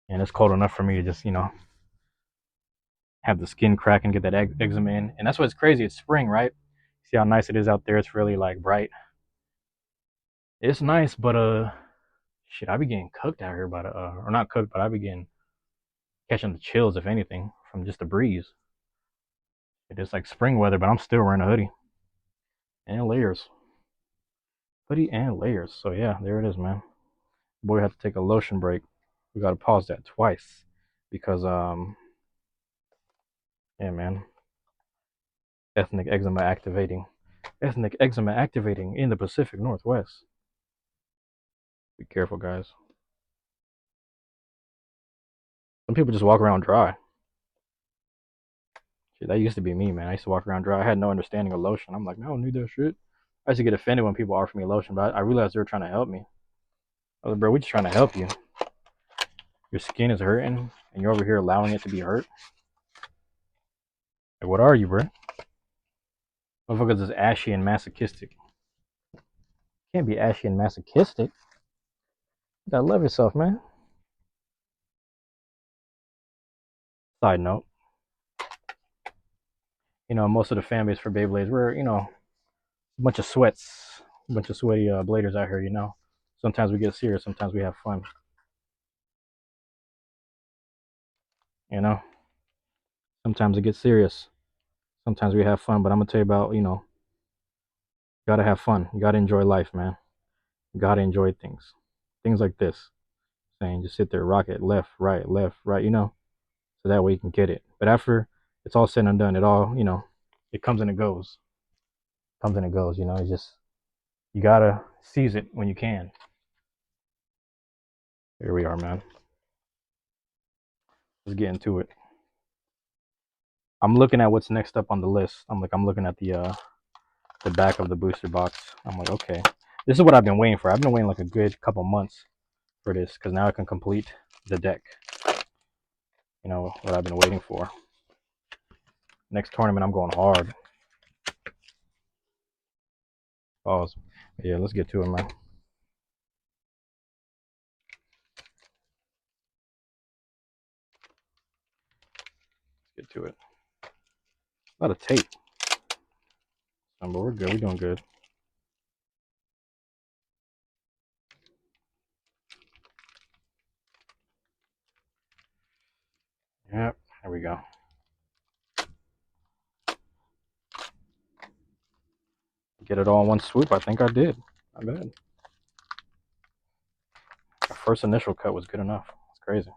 And it's cold enough for me to just, have the skin crack and get that eczema in. And that's what's crazy. It's spring, right? See how nice it is out there? It's really like bright. It's nice, but shit, I be getting cooked out here by the or not cooked, but I be getting catching the chills, if anything, from just the breeze. It is like spring weather, but I'm still wearing a hoodie and layers. Hoodie and layers. So yeah, there it is, man. Boy, had to take a lotion break. We gotta pause that twice because yeah, man. Ethnic eczema activating. Ethnic eczema activating in the Pacific Northwest. Be careful, guys. Some people just walk around dry. Shit, that used to be me, man. I used to walk around dry. I had no understanding of lotion. I'm like, man, I don't need that shit. I used to get offended when people offer me lotion, but I realized they were trying to help me. I was like, bro, we just trying to help you. Your skin is hurting, and you're over here allowing it to be hurt. Like, what are you, bro? Motherfuckers is ashy and masochistic. Can't be ashy and masochistic. You gotta love yourself, man. Side note, most of the fan base for Beyblades, we're, a bunch of sweats, a bunch of. Bladers out here. Sometimes we get serious, sometimes we have fun. You know, sometimes it gets serious, sometimes we have fun. But I'm gonna tell you about, you gotta have fun. You gotta enjoy life, man. You gotta enjoy things like this. Saying just sit there, rock it left, right. So that way you can get it. But after it's all said and done, it all, it comes and it goes. Comes and it goes. It's just you gotta seize it when you can. Here we are, man. Let's get into it. I'm looking at what's next up on the list. I'm looking at the back of the booster box. I'm like, okay, this is what I've been waiting for. I've been waiting like a good couple months for this because now I can complete the deck. What I've been waiting for. Next tournament, I'm going hard. Pause. Yeah, let's get to it, man. Let's get to it. A lot of tape. But we're good. We're doing good. Yep. There we go. Get it all in one swoop. I think I did. Not bad. The first initial cut was good enough. It's crazy.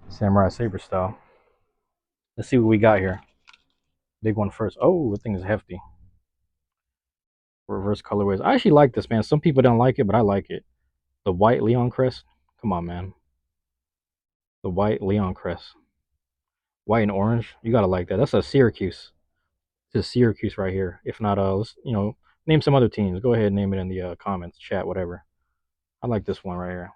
Samurai Saber style. Let's see what we got here. Big one first. Oh, the thing is hefty. Reverse colorways. I actually like this, man. Some people don't like it, but I like it. The white Leon crest. Come on, man. The white Leon crest. White and orange. You gotta like that. That's a Syracuse. It's a Syracuse right here. If not, let's name some other teams. Go ahead and name it in the comments, chat, whatever. I like this one right here.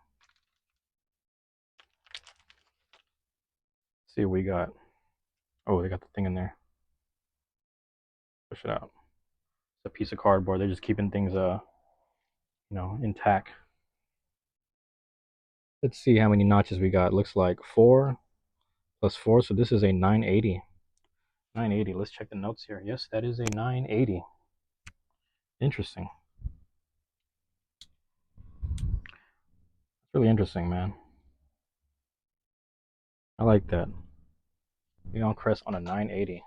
Let's see what we got. Oh, they got the thing in there. Push it out. It's a piece of cardboard. They're just keeping things intact. Let's see how many notches we got. Looks like 4 plus 4. So this is a 980. 980. Let's check the notes here. Yes, that is a 980. Interesting. It's really interesting, man. I like that. Leon crest on a 980.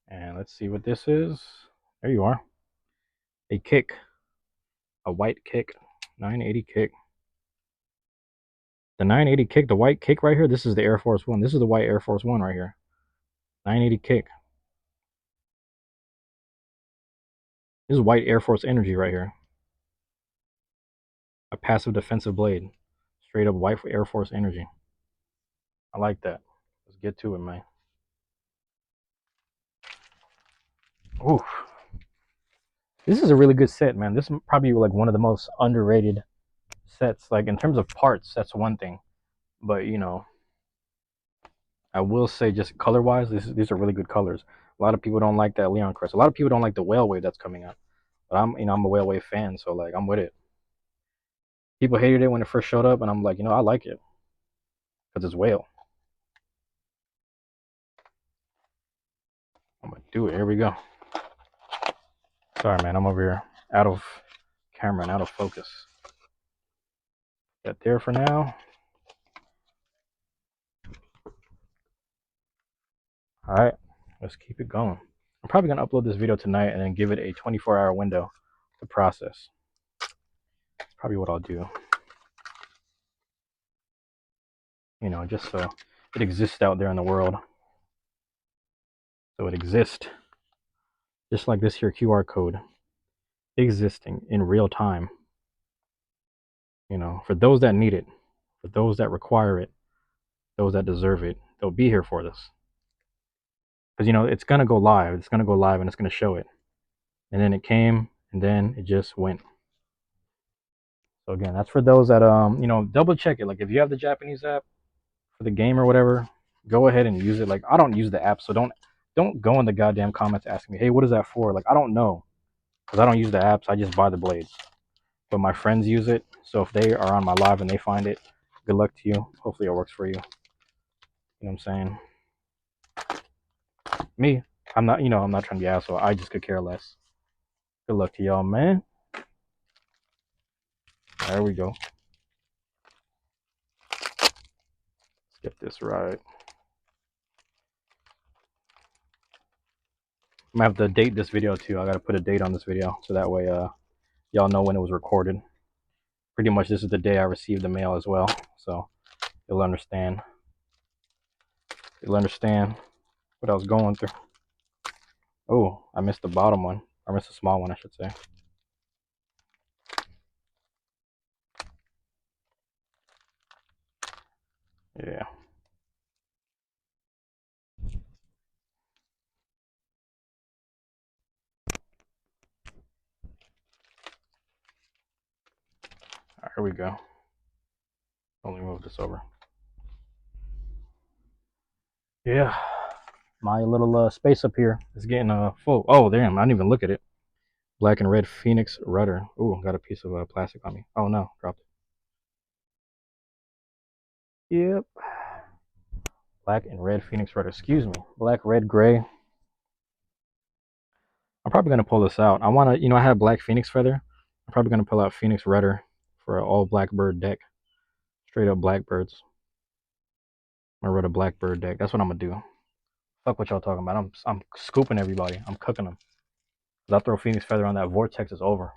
And let's see what this is. There you are. A kick. A white kick. 980 kick. The 980 kick, the white kick right here, this is the Air Force One. This is the white Air Force One right here. 980 kick. This is white Air Force energy right here. A passive defensive blade. Straight up white Air Force energy. I like that. Let's get to it, man. Ooh. This is a really good set, man. This is probably like one of the most underrated sets. Like in terms of parts, that's one thing. But I will say just color-wise, these are really good colors. A lot of people don't like that Leon crest. A lot of people don't like the whale wave that's coming out. But I'm a whale wave fan, so like I'm with it. People hated it when it first showed up, and I'm like, I like it because it's whale. I'm gonna do it. Here we go. Sorry, man. I'm over here out of camera and out of focus. Got there for now. All right, let's keep it going. I'm probably gonna upload this video tonight and then give it a 24-hour window to process. That's probably what I'll do. Just so it exists out there in the world. So it exists, just like this here QR code, existing in real time. For those that need it, for those that require it, those that deserve it, they'll be here for this. Because it's gonna go live. It's gonna go live and it's gonna show it. And then it came, and then it just went. So again, that's for those that double check it. Like if you have the Japanese app for the game or whatever, go ahead and use it. Like I don't use the app, so don't go in the goddamn comments asking me, hey, what is that for? Like I don't know, because I don't use the apps. I just buy the blades. But my friends use it, so if they are on my live and they find it, good luck to you. Hopefully it works for you. You know what I'm saying? Me, I'm not trying to be an asshole. I just could care less. Good luck to y'all, man. There we go. Let's get this right. I'm gonna have to date this video too. I gotta put a date on this video so that way y'all know when it was recorded. Pretty much this is the day I received the mail as well, so you'll understand. You'll understand what I was going through. Oh, I missed the bottom one. I missed the small one, I should say. Yeah. All right, here we go. Only move this over. Yeah. My little space up here is getting full. Oh, damn. I didn't even look at it. Black and red Phoenix rudder. Ooh, got a piece of plastic on me. Oh, no. Dropped it. Yep. Black and red Phoenix rudder. Excuse me. Black, red, gray. I'm probably going to pull this out. I want to, I have black Phoenix feather. I'm probably going to pull out Phoenix rudder for an all blackbird deck. Straight up blackbirds. I'm going to run a blackbird deck. That's what I'm going to do. Fuck what y'all talking about. I'm scooping everybody. I'm cooking them. If I throw Phoenix feather on that vortex, it's over.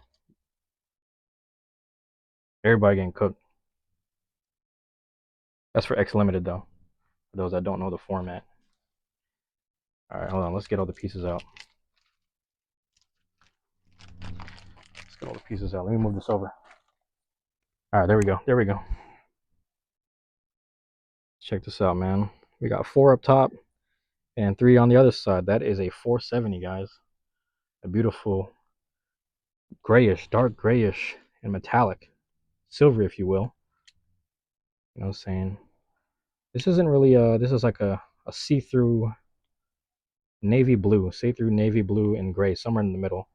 Everybody getting cooked. That's for X Limited though. For those that don't know the format. Alright, hold on. Let's get all the pieces out. Let's get all the pieces out. Let me move this over. Alright, there we go. There we go. Check this out, man. We got 4 up top and 3 on the other side. That is a 470, guys. A beautiful grayish, dark grayish, and metallic. Silver, if you will. You know what I'm saying? This isn't really this is like a see-through navy blue. See-through navy blue and gray, somewhere in the middle.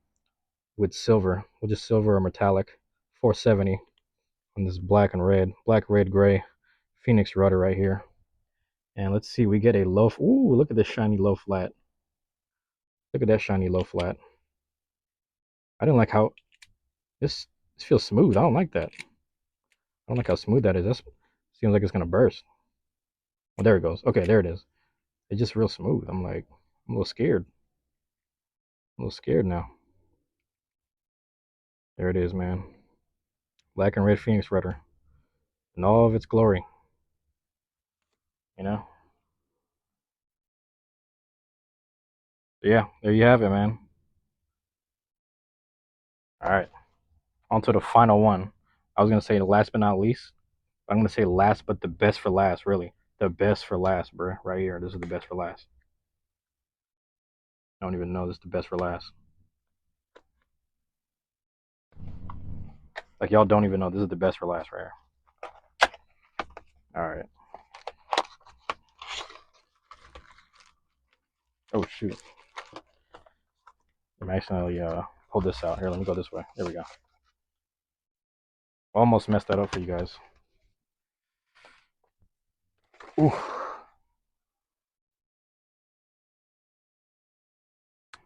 With silver. With just silver or metallic. 470 on this black and red. Black, red, gray. Phoenix rudder right here. And let's see, we get a low. Ooh, look at this shiny low flat. Look at that shiny low flat. I didn't like how this feels smooth. I don't like that. I don't like how smooth that is. That seems like it's gonna burst. Well, there it goes. Okay, there it is. It's just real smooth. I'm like, I'm a little scared. I'm a little scared now. There it is, man. Black and red Phoenix rudder in all of its glory. You know? Yeah, there you have it, man. All right, on to the final one. I was gonna say last but not least. I'm gonna say last, but the best for last. Really, the best for last, bro. Right here. This is the best for last. I don't even know this is the best for last. Like y'all don't even know this is the best for last right here. All right. Oh shoot. I accidentally pulled this out. Here, let me go this way. There we go. Almost messed that up for you guys. Ooh.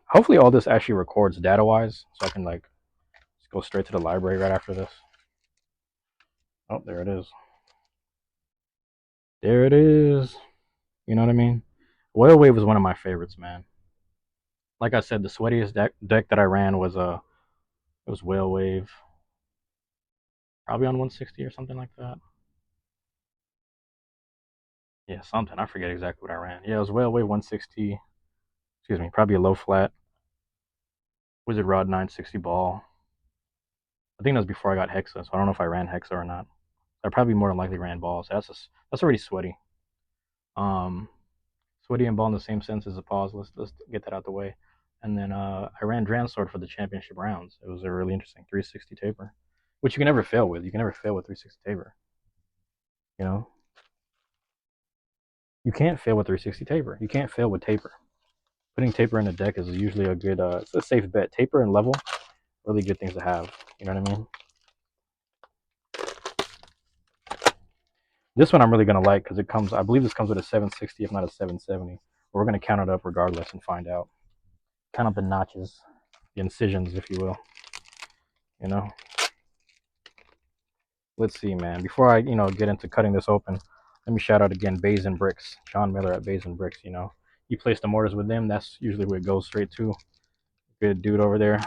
Hopefully all this actually records data-wise, so I can like just go straight to the library right after this. Oh, there it is. There it is. You know what I mean? Whale Wave was one of my favorites, man. Like I said, the sweatiest deck that I ran was it was Whale Wave, probably on 160 or something like that. Yeah, something. I forget exactly what I ran. Yeah, it was Whale Wave 160. Excuse me, probably a low flat. Wizard Rod 960 ball. I think that was before I got Hexa, so I don't know if I ran Hexa or not. I probably more than likely ran balls. That's already sweaty. Um, Sweaty and ball in the same sense as a pause. Let's get that out the way. And then I ran Dransword for the championship rounds. It was a really interesting 360 taper, which you can never fail with. You can never fail with 360 taper. You know, you can't fail with 360 taper. You can't fail with taper. Putting taper in the deck is usually a good, it's a safe bet. Taper and level, really good things to have. You know what I mean? This one I'm really gonna like because it comes. I believe this comes with a 760, if not a 770. We're gonna count it up regardless and find out. Count up the notches, the incisions, if you will. You know. Let's see, man. Before I, get into cutting this open, let me shout out again Bays and Bricks, John Miller at Bays and Bricks. You place the orders with them. That's usually where it goes straight to. Good dude over there.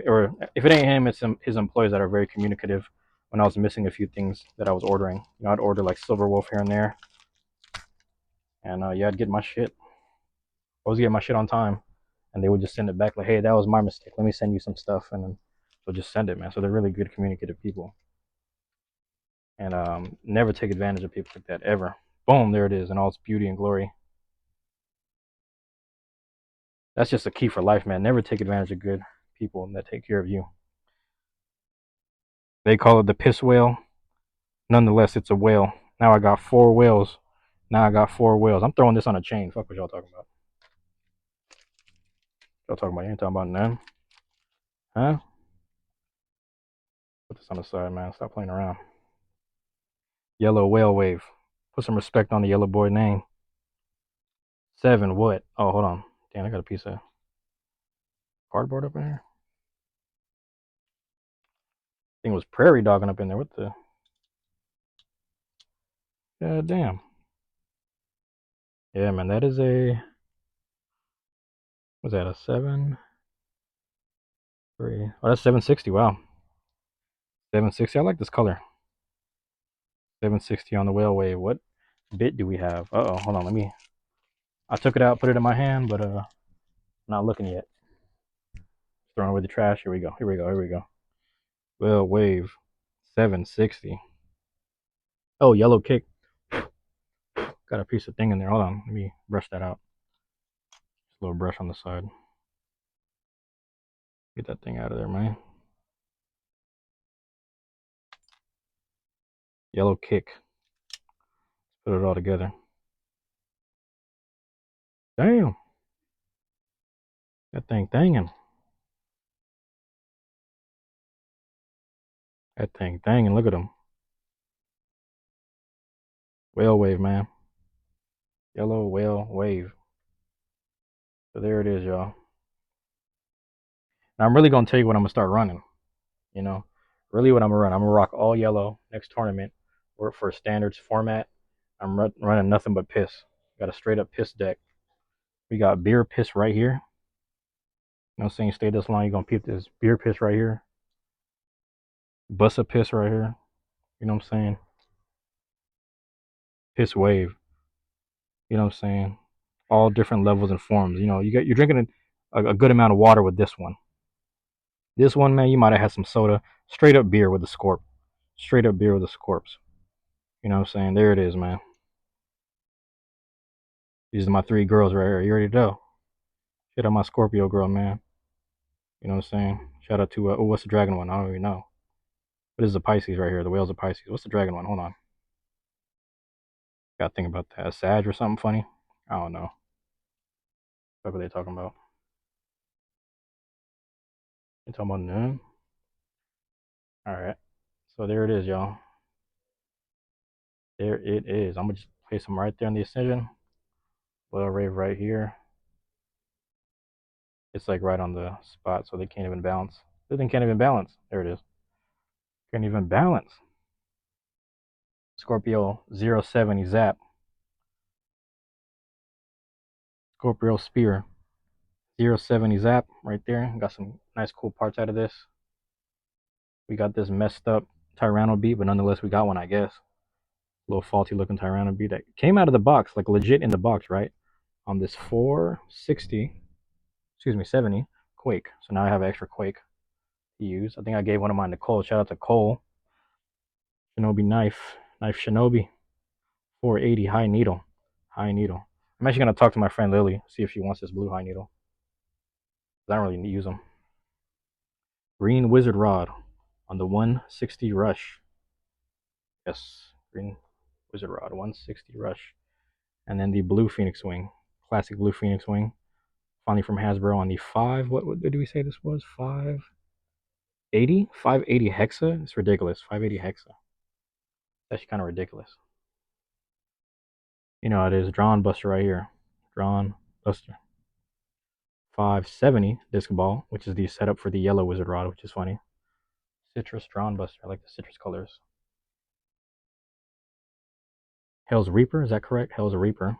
Or if it ain't him, it's his employees that are very communicative. When I was missing a few things that I was ordering, I'd order like Silver Wolf here and there, and yeah, I'd get my shit. I was getting my shit on time, and they would just send it back like, "Hey, that was my mistake. Let me send you some stuff," and then they'll just send it, man. So they're really good communicative people. And never take advantage of people like that ever. Boom, there it is in all its beauty and glory. That's just a key for life, man. Never take advantage of good people that take care of you. They call it the piss whale. Nonetheless, it's a whale. Now I got 4 whales. Now I got 4 whales. I'm throwing this on a chain. Fuck what y'all talking about. Y'all talking about? You ain't talking about none. Huh? Put this on the side, man. Stop playing around. Yellow whale wave. Put some respect on the yellow boy name. 7 what? Oh, hold on. Damn, I got a piece of cardboard up in here. I think it was prairie dogging up in there. What the? God damn. Yeah, man, that is a. Was that a 7? 3. Oh, that's 760. Wow. 760. I like this color. 760 on the whale wave. What bit do we have? Uh oh, hold on. I took it out, put it in my hand, but not looking yet. Throwing away the trash. Here we go. Here we go. Here we go. Whale wave. 760. Oh, yellow kick. Got a piece of thing in there. Hold on. Let me brush that out. Just a little brush on the side. Get that thing out of there, man. Yellow kick. Put it all together. Damn. That thing thangin'. That thing thangin'. Look at him. Whale wave, man. Yellow whale wave. So there it is, y'all. Now I'm really gonna tell you what I'm gonna start running. You know, really what I'm gonna run. I'm gonna rock all yellow next tournament. Work for standards format. I'm running nothing but piss. Got a straight up piss deck. We got beer piss right here. You know what I'm saying? Stay this long, you're gonna peep this beer piss right here. Bussa piss right here. You know what I'm saying? Piss wave. You know what I'm saying? All different levels and forms. You're drinking a good amount of water with this one. This one, man, you might have had some soda. Straight up beer with a scorp. Straight up beer with a scorps. You know what I'm saying? There it is, man. These are my 3 girls right here. You ready to go? Shout out my Scorpio girl, man. You know what I'm saying? Shout out to, what's the dragon one? I don't even know. But this is a Pisces right here. The whale's a Pisces. What's the dragon one? Hold on. Gotta think about that. A Sag or something funny? I don't know. What are they talking about? You talking about noon? Alright. So there it is, y'all. There it is. I'm gonna just place them right there on the Ascension. Well Rave right here. It's like right on the spot, so they can't even balance. This thing can't even balance. There it is. Can't even balance. Scorpio 070 Zap. Scorpio Spear 070 Zap right there. Got some nice cool parts out of this. We got this messed up Tyranno beat, but nonetheless we got one, I guess. A little faulty looking Tyranno beat that came out of the box, like legit in the box, right? On this 70 Quake. So now I have an extra Quake to use. I think I gave one of mine to Cole. Shout out to Cole. Shinobi knife Shinobi 480 high needle. I'm actually gonna talk to my friend Lily, see if she wants this blue high needle. I don't really use them. Green wizard rod on the 160 rush. Yes, green wizard rod 160 rush. And then the blue Phoenix wing, classic blue Phoenix wing. Finally from Hasbro on the 5. What did we say this was? 580? 580 hexa? It's ridiculous. 580 hexa. That's kind of ridiculous. You know, it is Drawn Buster right here. Drawn Buster. 570 disc ball, which is the setup for the yellow wizard rod, which is funny. Citrus Drawn Buster. I like the citrus colors. Hell's Reaper, is that correct? Hell's Reaper.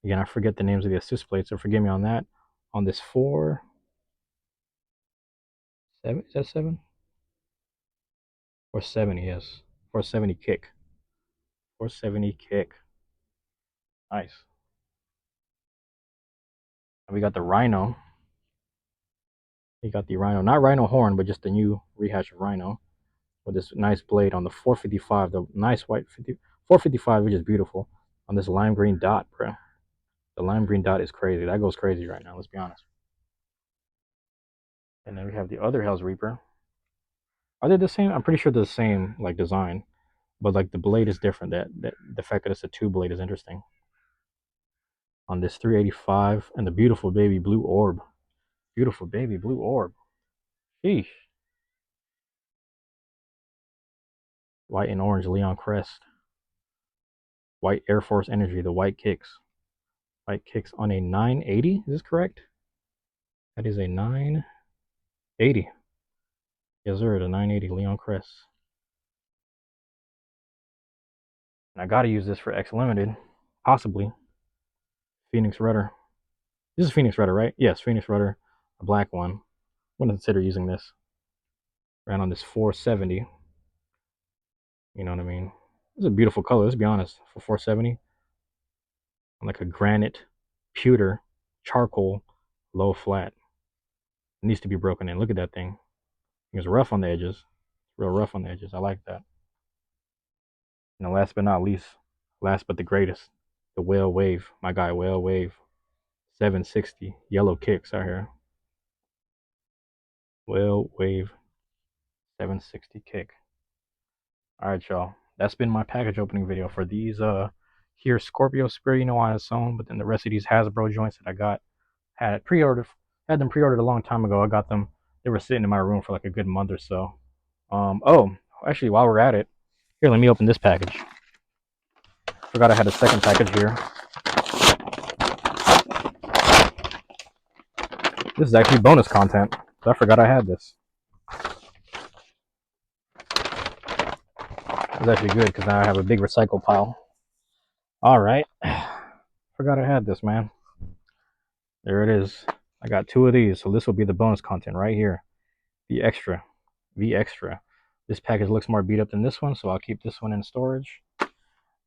Again, I forget the names of the assist plates, so forgive me on that. On this 7, is that 7? 470, yes. 470 kick. 470 kick. Nice. And we got the Rhino. We got the Rhino, not Rhino horn, but just the new rehash of Rhino with this nice blade on the 455, the nice white 455, which is beautiful, on this lime green dot, bro. The lime green dot is crazy. That goes crazy right now, let's be honest. And then we have the other Hell's Reaper. Are they the same? I'm pretty sure they're the same, like, design, but like the blade is different. That the fact that it's a 2 blade is interesting. On this 385 and the beautiful baby blue orb. Beautiful baby blue orb. Sheesh. White and orange Leon Crest. White Air Force Energy, the white kicks. White kicks on a 980. Is this correct? That is a 980. Yes, sir, the 980 Leon Crest. And I gotta use this for X Limited. Possibly. Phoenix Rudder. This is Phoenix Rudder, right? Yes, Phoenix Rudder. A black one. I'm gonna consider using this. Ran on this 470. You know what I mean? It's a beautiful color, let's be honest. For 470. On like a granite, pewter, charcoal, low flat. It needs to be broken in. Look at that thing. It's rough on the edges. Real rough on the edges. I like that. And last but not least, last but the greatest, the Whale Wave. My guy, Whale Wave. 760. Yellow kicks out here. Whale Wave 760 kick. Alright, y'all. That's been my package opening video for these here Scorpio Spear, you know, on its own, but then the rest of these Hasbro joints that I got had them pre-ordered a long time ago. I got them. They were sitting in my room for like a good month or so. Oh, actually, while we're at it, here, let me open this package. Forgot I had a second package here. This is actually bonus content, so I forgot I had this. It's actually good because now I have a big recycle pile. All right, forgot I had this, man. There it is. I got 2 of these, so this will be the bonus content right here. The extra. This package looks more beat up than this one, so I'll keep this one in storage.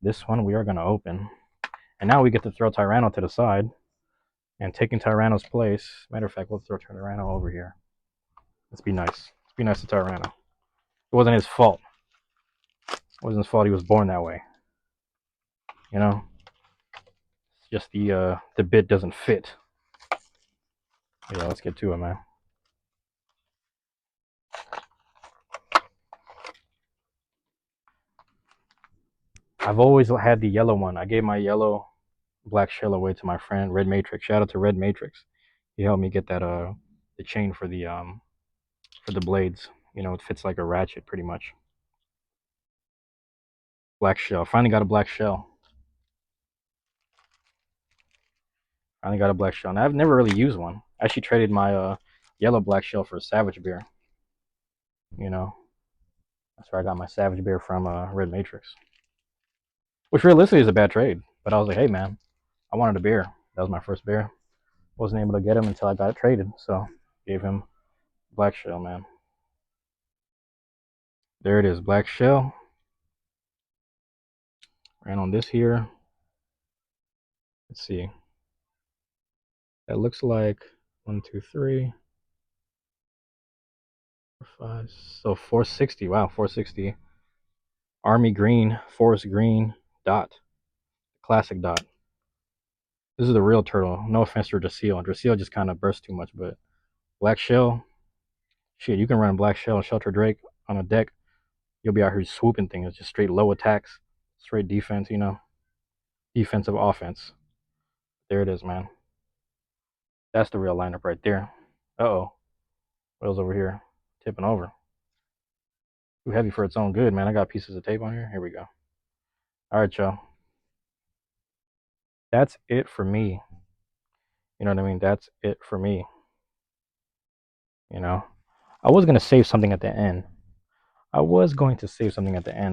This one we are going to open. And now we get to throw Tyranno to the side. And taking Tyranno's place. Matter of fact, we'll throw Tyranno over here. Let's be nice. Let's be nice to Tyranno. It wasn't his fault. It wasn't his fault he was born that way. You know? It's just the bit doesn't fit. Yeah, let's get to it, man. I've always had the yellow one. I gave my yellow black shell away to my friend Red Matrix. Shout out to Red Matrix. He helped me get that the chain for the for the blades. You know, it fits like a ratchet pretty much. Black shell. Finally got a black shell. Finally got a black shell. Now I've never really used one. I actually traded my yellow black shell for a Savage Bear. You know, that's where I got my Savage Bear from Red Matrix. Which realistically is a bad trade. But I was like, hey man, I wanted a bear. That was my first bear. Wasn't able to get him until I got it traded. So gave him black shell, man. There it is, black shell. Ran on this here. Let's see. That looks like 1, 2, 3, 4, 5. So 460. Wow, 460. Army green, forest green dot. Classic dot. This is the real turtle. No offense to Drasil. Drasil just kind of burst too much, but black shell. Shit, you can run black shell and shelter Drake on a deck. You'll be out here swooping things. Just straight low attacks, straight defense, you know. Defensive offense. There it is, man. That's the real lineup right there. Uh-oh. Whale's over here. Tipping over. Too heavy for its own good, man. I got pieces of tape on here. Here we go. All right, y'all. That's it for me. You know what I mean? That's it for me. You know? I was going to save something at the end.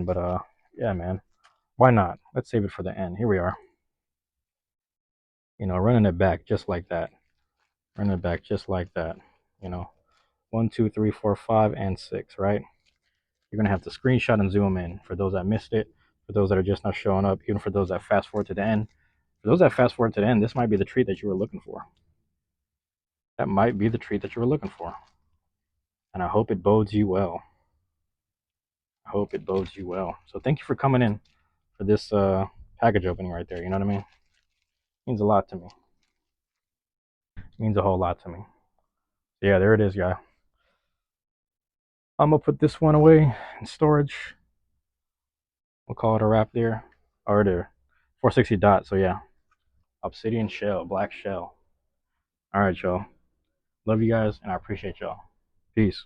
But yeah, man. Why not? Let's save it for the end. Here we are. You know, running it back just like that. Running it back just like that. You know, 1, 2, 3, 4, 5, and 6, right? You're going to have to screenshot and zoom in for those that missed it, for those that are just not showing up, even for those that fast forward to the end. For those that fast forward to the end, this might be the treat that you were looking for. That might be the treat that you were looking for. And I hope it bodes you well. I hope it bodes you well. So thank you for coming in for this package opening right there. You know what I mean? It means a lot to me. It means a whole lot to me. Yeah, there it is, guy. I'm gonna put this one away in storage. We'll call it a wrap there. Or there. 460 dot, so yeah. Obsidian shell, black shell. Alright, y'all. Love you guys, and I appreciate y'all. Peace.